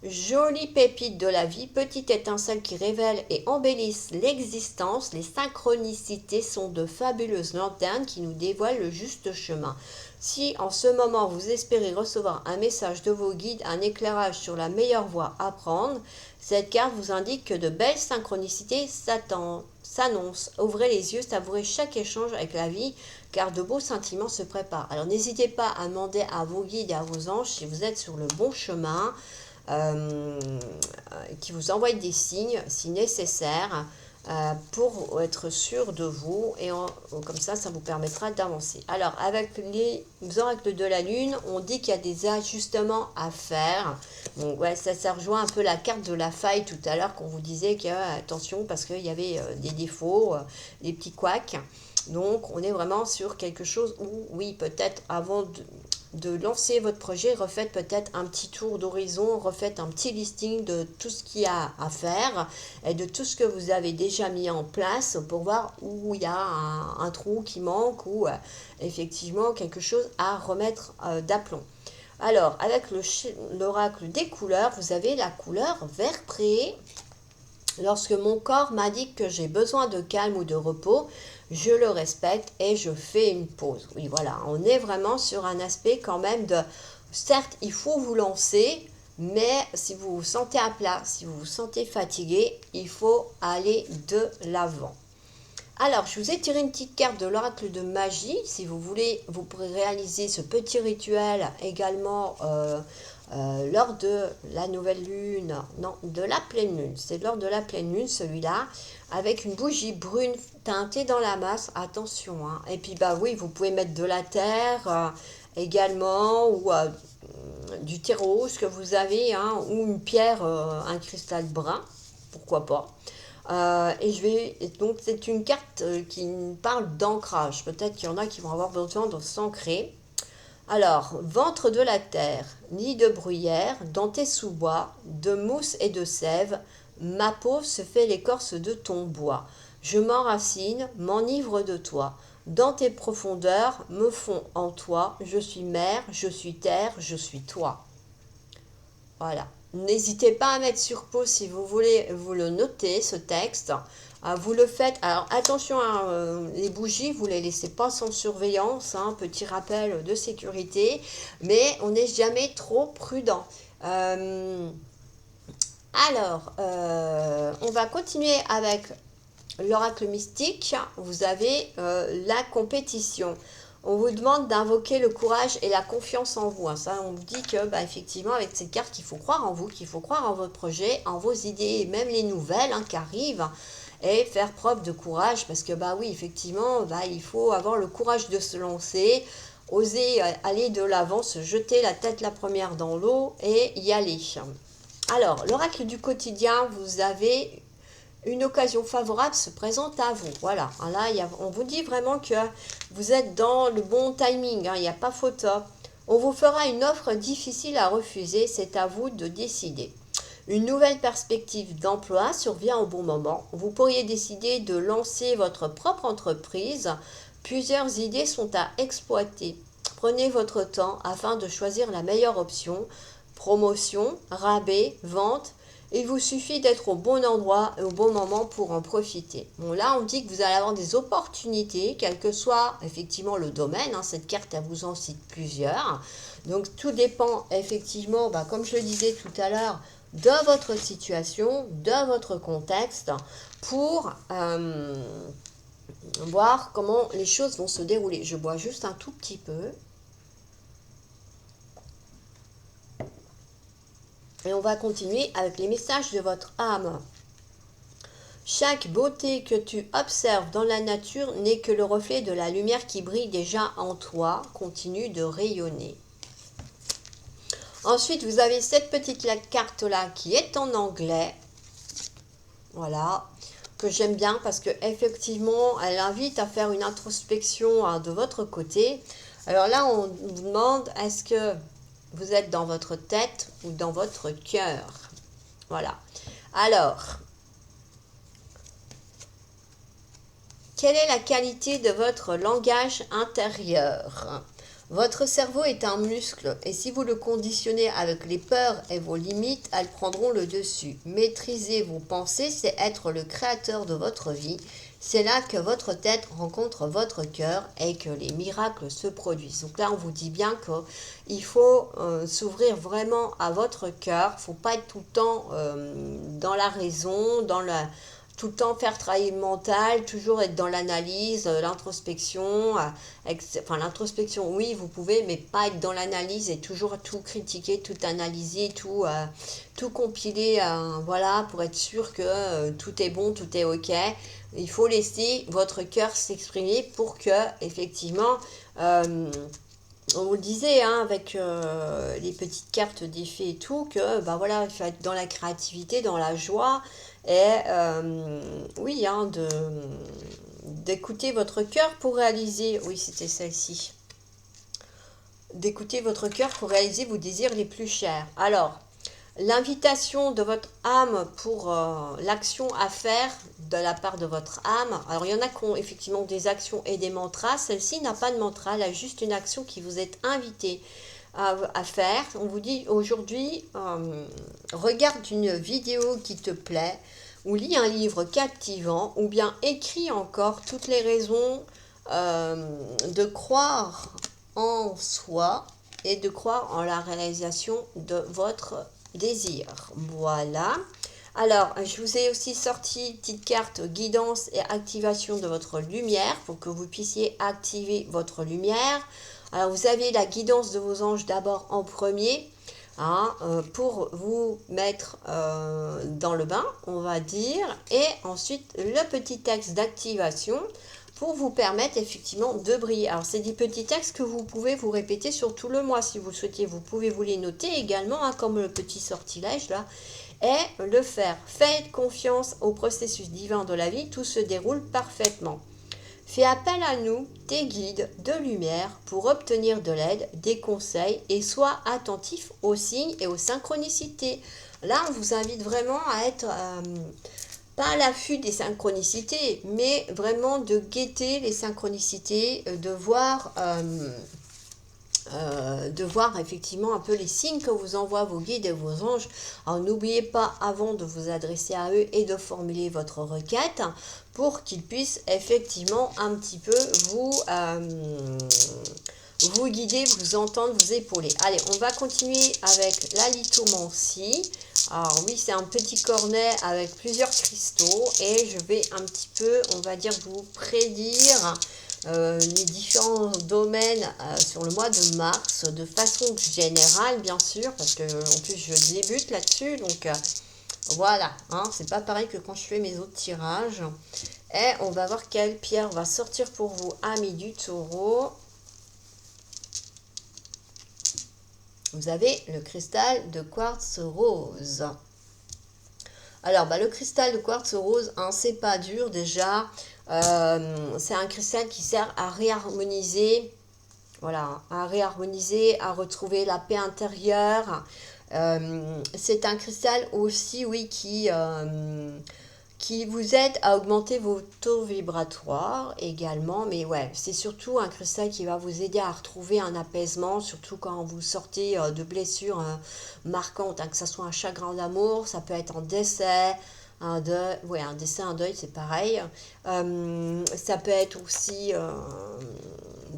Jolie pépite de la vie, petite étincelle qui révèle et embellissent l'existence, les synchronicités sont de fabuleuses lanternes qui nous dévoilent le juste chemin. Si en ce moment vous espérez recevoir un message de vos guides, un éclairage sur la meilleure voie à prendre, cette carte vous indique que de belles synchronicités s'annoncent. Ouvrez les yeux, savourez chaque échange avec la vie, car de beaux sentiments se préparent. Alors n'hésitez pas à demander à vos guides et à vos anges si vous êtes sur le bon chemin. Qui vous envoie des signes si nécessaire pour être sûr de vous et comme ça vous permettra d'avancer. Alors avec les oracles de la lune, on dit qu'il y a des ajustements à faire. Donc ouais, ça rejoint un peu la carte de la faille tout à l'heure qu'on vous disait que attention parce qu'il y avait des défauts, des petits couacs. Donc on est vraiment sur quelque chose où oui, peut-être avant de lancer votre projet, refaites peut-être un petit tour d'horizon, refaites un petit listing de tout ce qu'il y a à faire et de tout ce que vous avez déjà mis en place pour voir où il y a un trou qui manque ou effectivement quelque chose à remettre d'aplomb. Alors, avec l'oracle des couleurs, vous avez la couleur vert pré. Lorsque mon corps m'indique que j'ai besoin de calme ou de repos, je le respecte et je fais une pause. Oui, voilà, on est vraiment sur un aspect quand même de... Certes, il faut vous lancer, mais si vous vous sentez à plat, si vous vous sentez fatigué, il faut aller de l'avant. Alors, je vous ai tiré une petite carte de l'oracle de magie. Si vous voulez, vous pourrez réaliser ce petit rituel également lors de la nouvelle lune, non, de la pleine lune. C'est lors de la pleine lune, celui-là, avec une bougie brune teintée dans la masse. Attention, hein. Et puis, bah oui, vous pouvez mettre de la terre également ou du terreau, ce que vous avez, hein, ou une pierre, un cristal brun, pourquoi pas. Donc c'est une carte qui parle d'ancrage. Peut-être qu'il y en a qui vont avoir besoin de s'ancrer. Alors, ventre de la terre, nid de bruyère, dans tes sous-bois, de mousse et de sève, ma peau se fait l'écorce de ton bois. Je m'enracine, m'enivre de toi. Dans tes profondeurs, me fond en toi. Je suis mer, je suis terre, je suis toi. Voilà. N'hésitez pas à mettre sur pause si vous voulez vous le noter, ce texte. Vous le faites. Alors attention, les bougies, vous ne les laissez pas sans surveillance. Petit rappel de sécurité. Mais on n'est jamais trop prudent. On va continuer avec l'oracle mystique. Vous avez la compétition. On vous demande d'invoquer le courage et la confiance en vous. Ça, on vous dit que, effectivement, avec cette carte, qu'il faut croire en vous, qu'il faut croire en votre projet, en vos idées, et même les nouvelles qui arrivent, et faire preuve de courage, parce que, oui, effectivement, il faut avoir le courage de se lancer, oser aller de l'avant, se jeter la tête la première dans l'eau et y aller. Alors, l'oracle du quotidien, vous avez... Une occasion favorable se présente à vous. Voilà, là, on vous dit vraiment que vous êtes dans le bon timing. Il n'y a pas photo. On vous fera une offre difficile à refuser, c'est à vous de décider. Une nouvelle perspective d'emploi survient au bon moment. Vous pourriez décider de lancer votre propre entreprise. Plusieurs idées sont à exploiter. Prenez votre temps afin de choisir la meilleure option. Promotion, rabais, vente. Il vous suffit d'être au bon endroit et au bon moment pour en profiter. Bon, là, on dit que vous allez avoir des opportunités, quel que soit effectivement le domaine. Cette carte, elle vous en cite plusieurs. Donc, tout dépend effectivement, comme je le disais tout à l'heure, de votre situation, de votre contexte, pour voir comment les choses vont se dérouler. Je bois juste un tout petit peu. Et on va continuer avec les messages de votre âme. Chaque beauté que tu observes dans la nature n'est que le reflet de la lumière qui brille déjà en toi. Continue de rayonner. Ensuite, vous avez cette petite carte-là qui est en anglais. Voilà, que j'aime bien parce que effectivement, elle invite à faire une introspection de votre côté. Alors là, on vous demande, est-ce que vous êtes dans votre tête ou dans votre cœur? Voilà. Alors, quelle est la qualité de votre langage intérieur? Votre cerveau est un muscle et si vous le conditionnez avec les peurs et vos limites, elles prendront le dessus. Maîtriser vos pensées, c'est être le créateur de votre vie. C'est là que votre tête rencontre votre cœur et que les miracles se produisent. Donc là, on vous dit bien qu'il faut s'ouvrir vraiment à votre cœur. Il ne faut pas être tout le temps dans la raison, tout le temps faire travailler le mental, toujours être dans l'analyse, l'introspection. Enfin, l'introspection, oui, vous pouvez, mais pas être dans l'analyse et toujours tout critiquer, tout analyser, tout compiler, voilà, pour être sûr que tout est bon, tout est ok. Il faut laisser votre cœur s'exprimer pour que, effectivement, on vous le disait, avec les petites cartes d'effet et tout, que voilà, il faut être dans la créativité, dans la joie, et oui, d'écouter votre cœur pour réaliser, oui, c'était celle-ci, d'écouter votre cœur pour réaliser vos désirs les plus chers. Alors, l'invitation de votre âme pour l'action à faire de la part de votre âme. Alors, il y en a qui ont effectivement des actions et des mantras. Celle-ci n'a pas de mantra, elle a juste une action qui vous est invitée à faire. On vous dit aujourd'hui, regarde une vidéo qui te plaît, ou lis un livre captivant, ou bien écris encore toutes les raisons de croire en soi et de croire en la réalisation de votre désir. Voilà. Alors, je vous ai aussi sorti une petite carte guidance et activation de votre lumière pour que vous puissiez activer votre lumière. Alors, vous avez la guidance de vos anges d'abord en premier, pour vous mettre dans le bain, on va dire, et ensuite le petit texte d'activation pour vous permettre effectivement de briller. Alors, c'est des petits textes que vous pouvez vous répéter sur tout le mois si vous le souhaitez. Vous pouvez vous les noter également, comme le petit sortilège là, et le faire. Faites confiance au processus divin de la vie, tout se déroule parfaitement. Fais appel à nous, tes guides de lumière, pour obtenir de l'aide, des conseils et sois attentif aux signes et aux synchronicités. Là, on vous invite vraiment à être pas à l'affût des synchronicités, mais vraiment de guetter les synchronicités, de voir effectivement un peu les signes que vous envoient vos guides et vos anges. Alors n'oubliez pas avant de vous adresser à eux et de formuler votre requête pour qu'ils puissent effectivement un petit peu vous guider, vous entendre, vous épauler. Allez, on va continuer avec la lithomancie. Alors oui, c'est un petit cornet avec plusieurs cristaux et je vais un petit peu, on va dire, vous prédire les différents domaines sur le mois de mars de façon générale, bien sûr, parce que en plus je débute là-dessus, donc voilà, c'est pas pareil que quand je fais mes autres tirages. Et on va voir quelle pierre va sortir pour vous, amis du taureau. Vous avez le cristal de quartz rose. Alors, le cristal de quartz rose, c'est pas dur déjà. C'est un cristal qui sert à réharmoniser voilà, à réharmoniser, à retrouver la paix intérieure. C'est un cristal aussi, oui, qui vous aide à augmenter vos taux vibratoires également. Mais ouais, c'est surtout un cristal qui va vous aider à retrouver un apaisement, surtout quand vous sortez de blessures marquantes, hein, que ce soit un chagrin d'amour, ça peut être un décès, un deuil, ouais, un décès, un deuil, c'est pareil. Ça peut être aussi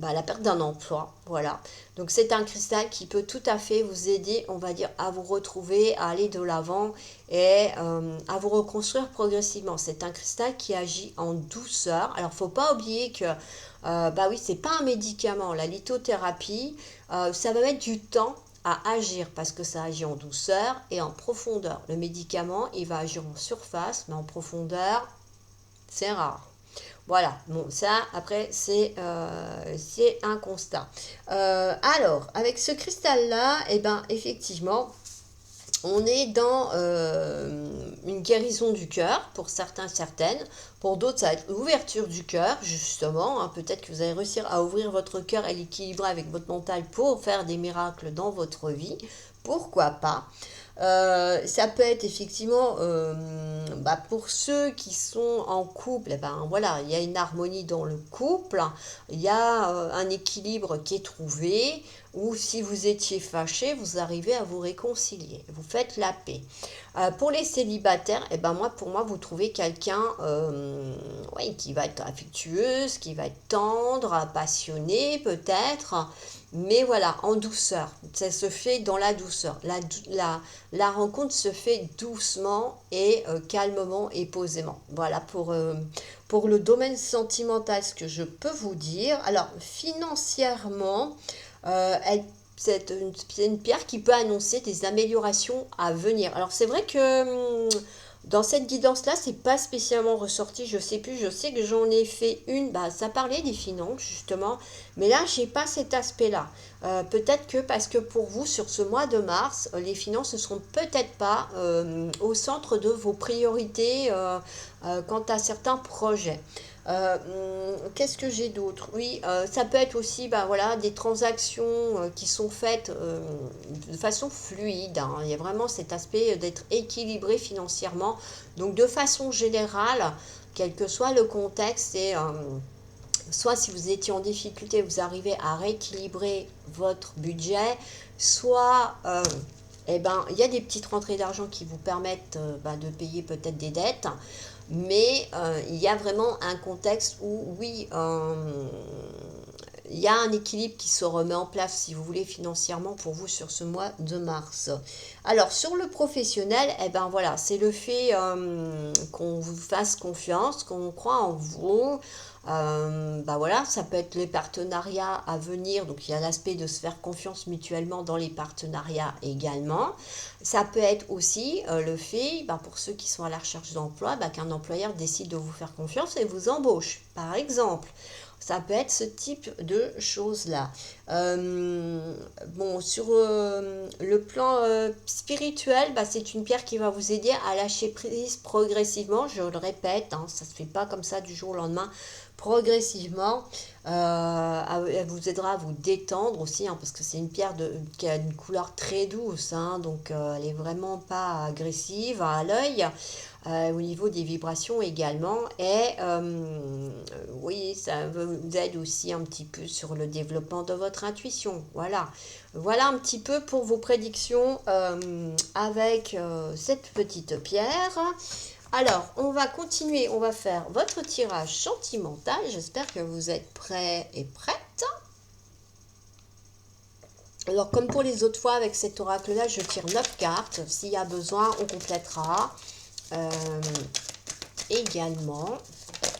la perte d'un emploi, voilà. Donc c'est un cristal qui peut tout à fait vous aider, on va dire, à vous retrouver, à aller de l'avant et à vous reconstruire progressivement. C'est un cristal qui agit en douceur. Alors faut pas oublier que bah oui, c'est pas un médicament. La lithothérapie, ça va mettre du temps à agir parce que ça agit en douceur et en profondeur. Le médicament, il va agir en surface, mais en profondeur, c'est rare. Voilà, bon, ça, après, c'est un constat. Alors, avec ce cristal-là, eh ben, effectivement, on est dans une guérison du cœur, pour certains, certaines. Pour d'autres, ça va être l'ouverture du cœur, justement. Hein. Peut-être que vous allez réussir à ouvrir votre cœur et l'équilibrer avec votre mental pour faire des miracles dans votre vie. Pourquoi pas? Ça peut être effectivement pour ceux qui sont en couple, eh ben voilà, il y a une harmonie dans le couple, il y a un équilibre qui est trouvé, ou si vous étiez fâché, vous arrivez à vous réconcilier, vous faites la paix. Pour les célibataires, eh ben pour moi, vous trouvez quelqu'un ouais, qui va être affectueuse, qui va être tendre, passionné peut-être, mais voilà, en douceur. Ça se fait dans la douceur. La rencontre se fait doucement et calmement et posément. Voilà pour le domaine sentimental, ce que je peux vous dire. Alors, financièrement, c'est une pierre qui peut annoncer des améliorations à venir. Alors, c'est vrai que dans cette guidance-là, c'est pas spécialement ressorti, je sais plus, je sais que j'en ai fait une, ça parlait des finances justement, mais là, j'ai pas cet aspect-là. Peut-être que parce que pour vous, sur ce mois de mars, les finances ne seront peut-être pas au centre de vos priorités quant à certains projets. Qu'est-ce que j'ai d'autre? Oui, ça peut être aussi voilà, des transactions qui sont faites de façon fluide. Hein. Il y a vraiment cet aspect d'être équilibré financièrement. Donc de façon générale, quel que soit le contexte, et soit si vous étiez en difficulté, vous arrivez à rééquilibrer votre budget, soit il y a des petites rentrées d'argent qui vous permettent de payer peut-être des dettes. Mais il y a vraiment un contexte où, oui, il y a un équilibre qui se remet en place, si vous voulez, financièrement pour vous sur ce mois de mars. Alors, sur le professionnel, voilà, c'est le fait qu'on vous fasse confiance, qu'on croit en vous. Voilà, ça peut être les partenariats à venir, donc il y a l'aspect de se faire confiance mutuellement dans les partenariats également. Ça peut être aussi le fait, pour ceux qui sont à la recherche d'emploi, qu'un employeur décide de vous faire confiance et vous embauche, par exemple. Ça peut être ce type de choses-là. Sur le plan spirituel, c'est une pierre qui va vous aider à lâcher prise progressivement. Je le répète, hein, ça ne se fait pas comme ça du jour au lendemain. Progressivement, elle vous aidera à vous détendre aussi, hein, parce que c'est une pierre qui a une couleur très douce, hein, donc elle n'est vraiment pas agressive à l'œil. Au niveau des vibrations également. Et oui, ça vous aide aussi un petit peu sur le développement de votre intuition. Voilà, voilà un petit peu pour vos prédictions avec cette petite pierre. Alors, on va continuer, on va faire votre tirage sentimental. J'espère que vous êtes prêts et prêtes. Alors, comme pour les autres fois avec cet oracle-là, je tire 9 cartes. S'il y a besoin, on complétera. Également,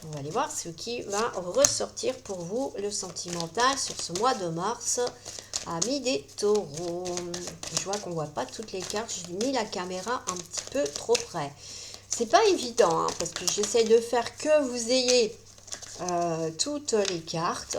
on va aller voir ce qui va ressortir pour vous le sentimental sur ce mois de mars, amis des taureaux. Je vois qu'on ne voit pas toutes les cartes, j'ai mis la caméra un petit peu trop près. C'est pas évident, hein, parce que j'essaie de faire que vous ayez toutes les cartes.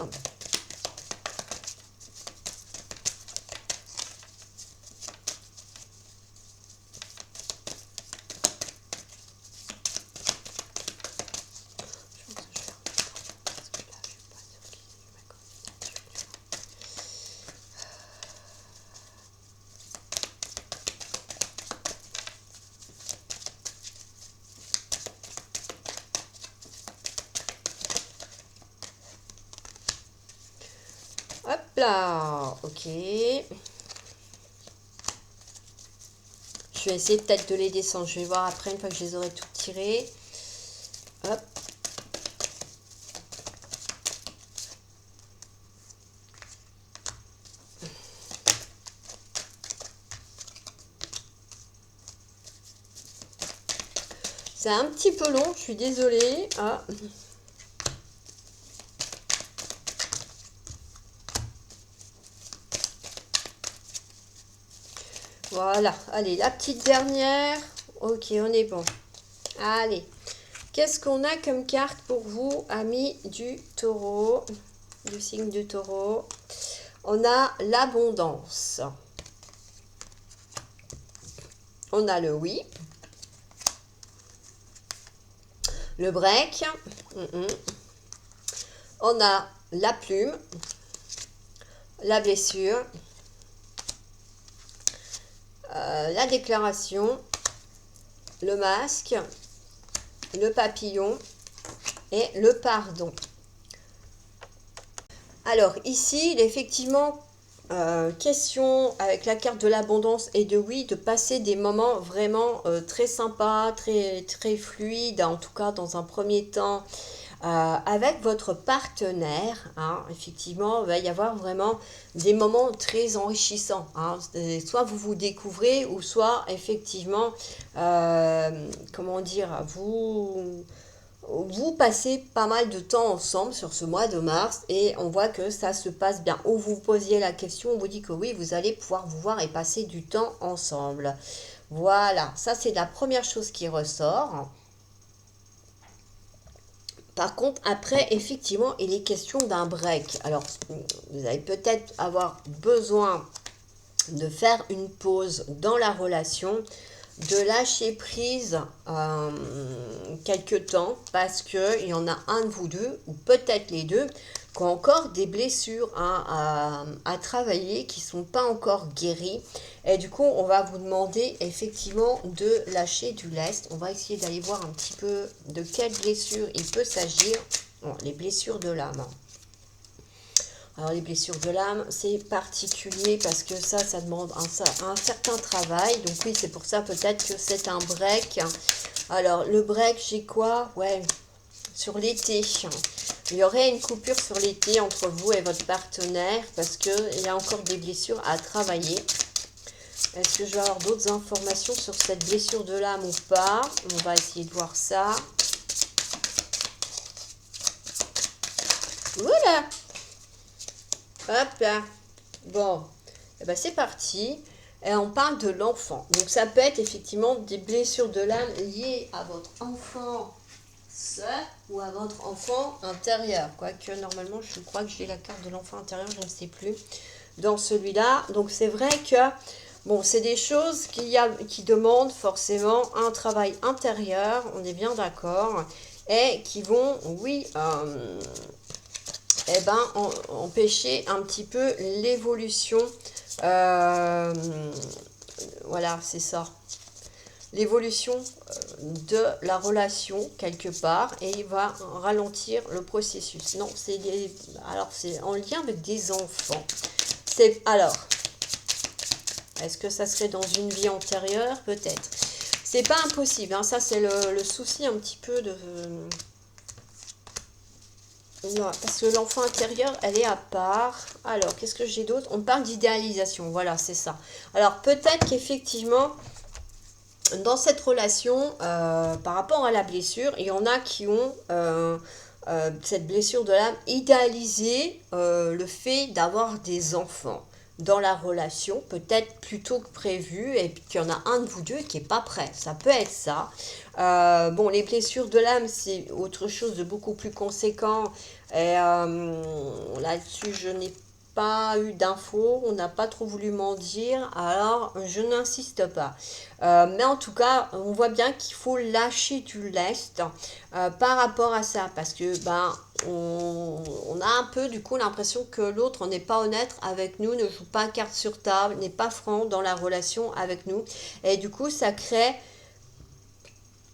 là, ok. Je vais essayer peut-être de les descendre. Je vais voir après, une fois que je les aurai toutes tirées. Hop. C'est un petit peu long, je suis désolée. Ah. Voilà, allez, la petite dernière. Ok, on est bon. Allez, qu'est-ce qu'on a comme carte pour vous, amis du taureau, du signe du taureau? On a l'abondance. On a le oui. Le break. On a la plume. La blessure. La déclaration. Le masque. Le papillon. Et le pardon. Alors ici, il est effectivement question avec la carte de l'abondance et de oui, de passer des moments vraiment très sympas, très fluides, en tout cas dans un premier temps, avec votre partenaire. Hein. Effectivement, il va y avoir vraiment des moments très enrichissants. Hein. Soit vous vous découvrez, ou soit effectivement, comment dire, vous passez pas mal de temps ensemble sur ce mois de mars et on voit que ça se passe bien. Ou vous posiez la question, on vous dit que oui, vous allez pouvoir vous voir et passer du temps ensemble. Voilà, ça c'est la première chose qui ressort. Par contre, après, effectivement, il est question d'un break. Alors, vous allez peut-être avoir besoin de faire une pause dans la relation, de lâcher prise quelque temps, parce qu'il y en a un de vous deux, ou peut-être les deux, qui ont encore des blessures à travailler, qui ne sont pas encore guéries. Et du coup, on va vous demander effectivement de lâcher du lest. On va essayer d'aller voir un petit peu de quelles blessures il peut s'agir. Bon, les blessures de l'âme. Alors les blessures de l'âme, c'est particulier parce que ça demande un certain travail. Donc oui, c'est pour ça peut-être que c'est un break. Alors le break, j'ai quoi? Ouais, sur l'été. Il y aurait une coupure sur l'été entre vous et votre partenaire parce qu'il y a encore des blessures à travailler. Est-ce que je vais avoir d'autres informations sur cette blessure de l'âme ou pas? On va essayer de voir ça. Voilà. Hop là. Bon, eh ben c'est parti. Et on parle de l'enfant. Donc ça peut être effectivement des blessures de l'âme liées à votre enfant seul ou à votre enfant intérieur. Quoique normalement, je crois que j'ai la carte de l'enfant intérieur, je ne sais plus, dans celui-là. Donc c'est vrai que, bon, c'est des choses qui demandent forcément un travail intérieur, on est bien d'accord, et qui vont, oui, eh ben, empêcher un petit peu l'évolution. Voilà, c'est ça. L'évolution de la relation quelque part et il va ralentir le processus. Non, alors c'est en lien avec des enfants. Alors, est-ce que ça serait dans une vie antérieure? Peut-être. C'est pas impossible. Hein, ça, c'est le souci un petit peu de... Non, parce que l'enfant intérieur, elle est à part. Alors, qu'est-ce que j'ai d'autre? On parle d'idéalisation. Voilà, c'est ça. Alors, peut-être qu'effectivement, dans cette relation, par rapport à la blessure, il y en a qui ont cette blessure de l'âme idéalisé le fait d'avoir des enfants dans la relation, peut-être plus tôt que prévu, et puis qu'il y en a un de vous deux qui n'est pas prêt. Ça peut être ça. Bon, les blessures de l'âme, c'est autre chose de beaucoup plus conséquent. Et là-dessus, je n'ai pas eu d'infos, on n'a pas trop voulu m'en dire, alors je n'insiste pas. Mais en tout cas, on voit bien qu'il faut lâcher du lest par rapport à ça, parce que on a un peu du coup l'impression que l'autre n'est pas honnête avec nous, ne joue pas carte sur table, n'est pas franc dans la relation avec nous, et du coup ça crée...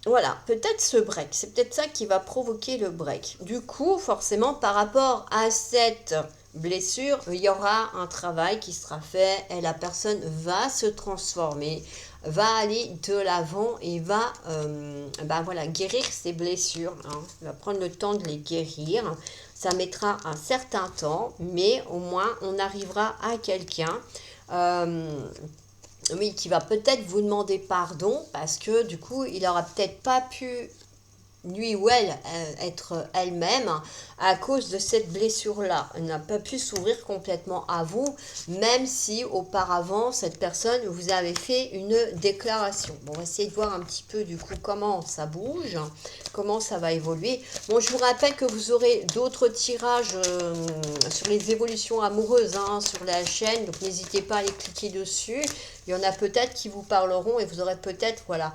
Voilà, peut-être ce break, c'est peut-être ça qui va provoquer le break. Du coup, forcément, par rapport à cette blessure, il y aura un travail qui sera fait et la personne va se transformer, va aller de l'avant et va voilà, guérir ses blessures, hein. Il va prendre le temps de les guérir. Ça mettra un certain temps, mais au moins on arrivera à quelqu'un oui, qui va peut-être vous demander pardon parce que du coup, il n'aura peut-être pas pu lui ou elle être elle-même à cause de cette blessure-là. Elle n'a pas pu s'ouvrir complètement à vous, même si auparavant, cette personne vous avait fait une déclaration. Bon, on va essayer de voir un petit peu du coup comment ça bouge, comment ça va évoluer. Bon, je vous rappelle que vous aurez d'autres tirages sur les évolutions amoureuses hein, sur la chaîne, donc n'hésitez pas à aller cliquer dessus. Il y en a peut-être qui vous parleront et vous aurez peut-être voilà,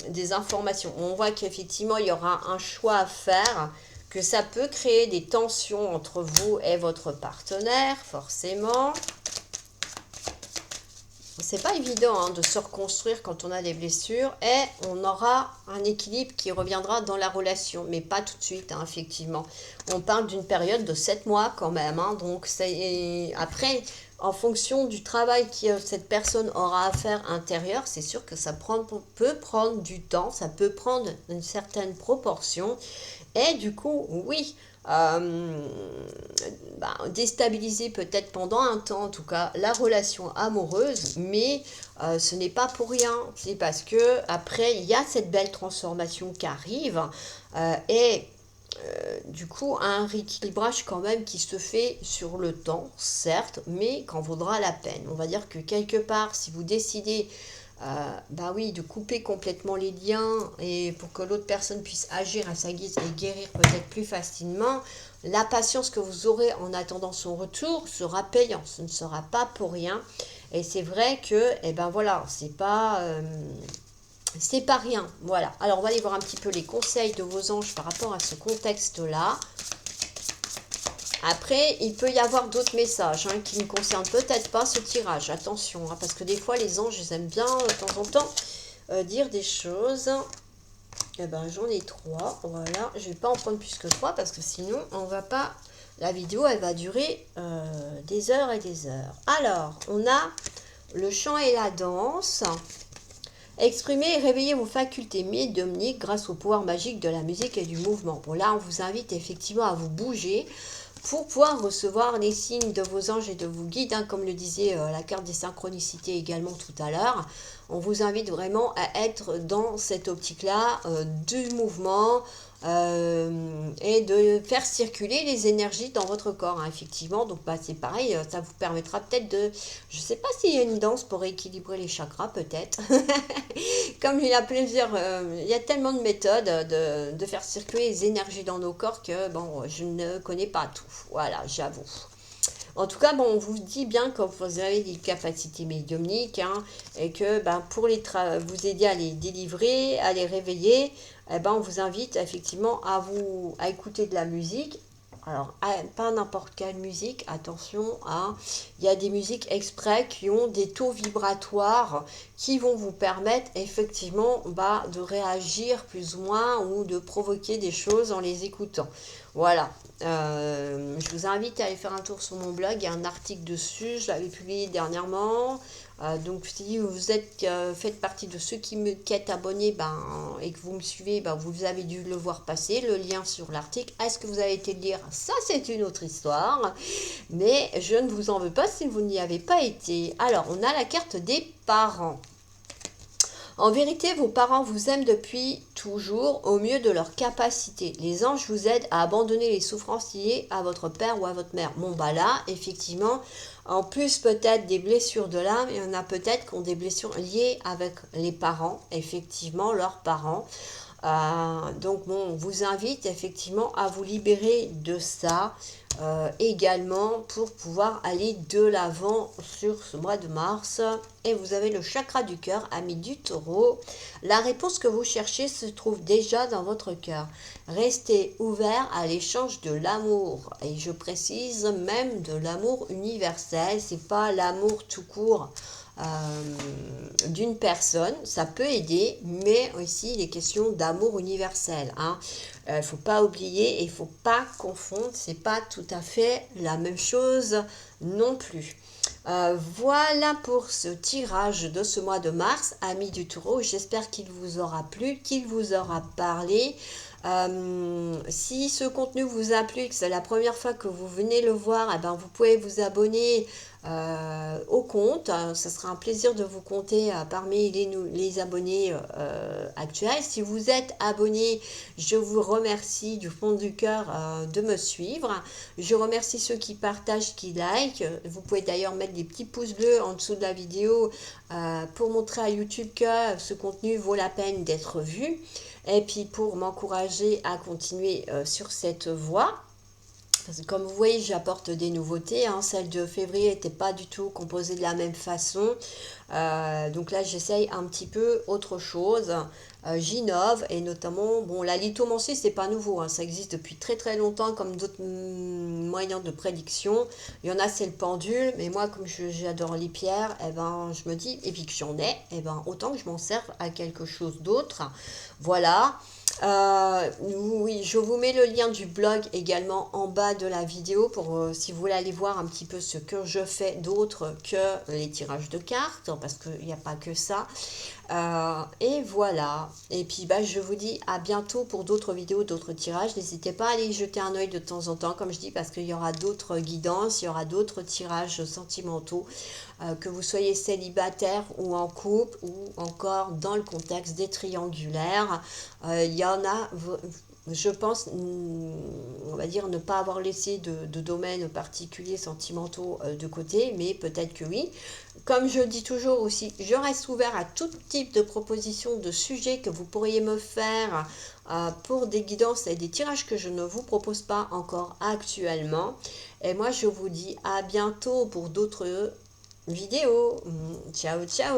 des informations. On voit qu'effectivement, il y aura un choix à faire, que ça peut créer des tensions entre vous et votre partenaire, forcément. C'est pas évident hein, de se reconstruire quand on a des blessures et on aura un équilibre qui reviendra dans la relation, mais pas tout de suite, hein, effectivement. On parle d'une période de 7 mois quand même, hein, donc après, en fonction du travail que cette personne aura à faire intérieur, c'est sûr que ça peut prendre du temps, ça peut prendre une certaine proportion et du coup, oui, déstabiliser peut-être pendant un temps, en tout cas, la relation amoureuse, mais ce n'est pas pour rien. C'est parce que après, il y a cette belle transformation qui arrive et du coup, un rééquilibrage quand même qui se fait sur le temps, certes, mais qu'en vaudra la peine. On va dire que quelque part, si vous décidez oui, de couper complètement les liens et pour que l'autre personne puisse agir à sa guise et guérir peut-être plus facilement, la patience que vous aurez en attendant son retour sera payant. Ce ne sera pas pour rien. Et c'est vrai que, voilà, c'est pas rien. Voilà. Alors, on va aller voir un petit peu les conseils de vos anges par rapport à ce contexte-là. Après, il peut y avoir d'autres messages hein, qui ne concernent peut-être pas ce tirage. Attention, hein, parce que des fois, les anges, ils aiment bien de temps en temps dire des choses. Eh ben, j'en ai 3. Voilà. Je ne vais pas en prendre plus que 3 parce que sinon, on va pas... La vidéo, elle va durer des heures et des heures. Alors, on a le chant et la danse. Exprimez et réveillez vos facultés médiumniques grâce au pouvoir magique de la musique et du mouvement. Bon, là, on vous invite effectivement à vous bouger pour pouvoir recevoir les signes de vos anges et de vos guides, hein, comme le disait la carte des synchronicités également tout à l'heure. On vous invite vraiment à être dans cette optique-là du mouvement et de faire circuler les énergies dans votre corps, hein, effectivement. Donc, c'est pareil, ça vous permettra peut-être de... Je ne sais pas s'il y a une danse pour équilibrer les chakras, peut-être. Comme il y a il y a tellement de méthodes de faire circuler les énergies dans nos corps que, bon, je ne connais pas tout. Voilà, j'avoue. En tout cas, bon, on vous dit bien que vous avez des capacités médiumniques hein, et que pour vous aider à les délivrer, à les réveiller, on vous invite effectivement à écouter de la musique. Alors, pas n'importe quelle musique, attention, hein, il y a des musiques exprès qui ont des taux vibratoires qui vont vous permettre effectivement de réagir plus ou moins ou de provoquer des choses en les écoutant. Voilà, je vous invite à aller faire un tour sur mon blog, il y a un article dessus, je l'avais publié dernièrement. Donc si vous faites partie de ceux qui êtes abonnés et que vous me suivez, vous avez dû le voir passer, le lien sur l'article. Est-ce que vous avez été le lire? Ça c'est une autre histoire, mais je ne vous en veux pas si vous n'y avez pas été. Alors on a la carte des parents. En vérité, vos parents vous aiment depuis toujours au mieux de leur capacité. Les anges vous aident à abandonner les souffrances liées à votre père ou à votre mère. Bon, là, effectivement, en plus peut-être des blessures de l'âme, il y en a peut-être qui ont des blessures liées avec les parents, effectivement, leurs parents. Donc, bon, on vous invite effectivement à vous libérer de ça. Également pour pouvoir aller de l'avant sur ce mois de mars. Et vous avez le chakra du cœur, ami du taureau. La réponse que vous cherchez se trouve déjà dans votre cœur. Restez ouvert à l'échange de l'amour. Et je précise même de l'amour universel. C'est pas l'amour tout court d'une personne. Ça peut aider, mais aussi les questions d'amour universel. Hein. Il faut pas oublier et il faut pas confondre, c'est pas tout à fait la même chose non plus. Voilà pour ce tirage de ce mois de mars, amis du taureau. J'espère qu'il vous aura plu, qu'il vous aura parlé. Si ce contenu vous a plu, que c'est la première fois que vous venez le voir, eh ben, vous pouvez vous abonner au compte. Ça sera un plaisir de vous compter parmi les abonnés actuels. Si vous êtes abonné, je vous remercie du fond du cœur de me suivre. Je remercie ceux qui partagent, qui like. Vous pouvez d'ailleurs mettre des petits pouces bleus en dessous de la vidéo pour montrer à YouTube que ce contenu vaut la peine d'être vu. Et puis pour m'encourager à continuer sur cette voie. Parce que comme vous voyez, j'apporte des nouveautés. Celle de février n'était pas du tout composée de la même façon. Donc là, j'essaye un petit peu autre chose. J'innove et notamment, bon, la lithomancie, c'est pas nouveau. Ça existe depuis très très longtemps comme d'autres moyens de prédiction. Il y en a, c'est le pendule. Mais moi, comme j'adore les pierres, eh ben, je me dis, et puis que j'en ai, eh ben, autant que je m'en serve à quelque chose d'autre. Voilà. Oui, je vous mets le lien du blog également en bas de la vidéo pour si vous voulez aller voir un petit peu ce que je fais d'autre que les tirages de cartes, parce qu'il n'y a pas que ça. Et voilà. Et puis je vous dis à bientôt pour d'autres vidéos, d'autres tirages. N'hésitez pas à aller y jeter un œil de temps en temps, comme je dis, parce qu'il y aura d'autres guidances, il y aura d'autres tirages sentimentaux, que vous soyez célibataire ou en couple, ou encore dans le contexte des triangulaires. Il y en a, je pense, on va dire, ne pas avoir laissé de domaines particuliers sentimentaux de côté, mais peut-être que oui. Comme je dis toujours aussi, je reste ouvert à tout type de propositions, de sujets que vous pourriez me faire pour des guidances et des tirages que je ne vous propose pas encore actuellement. Et moi, je vous dis à bientôt pour d'autres vidéos. Ciao, ciao!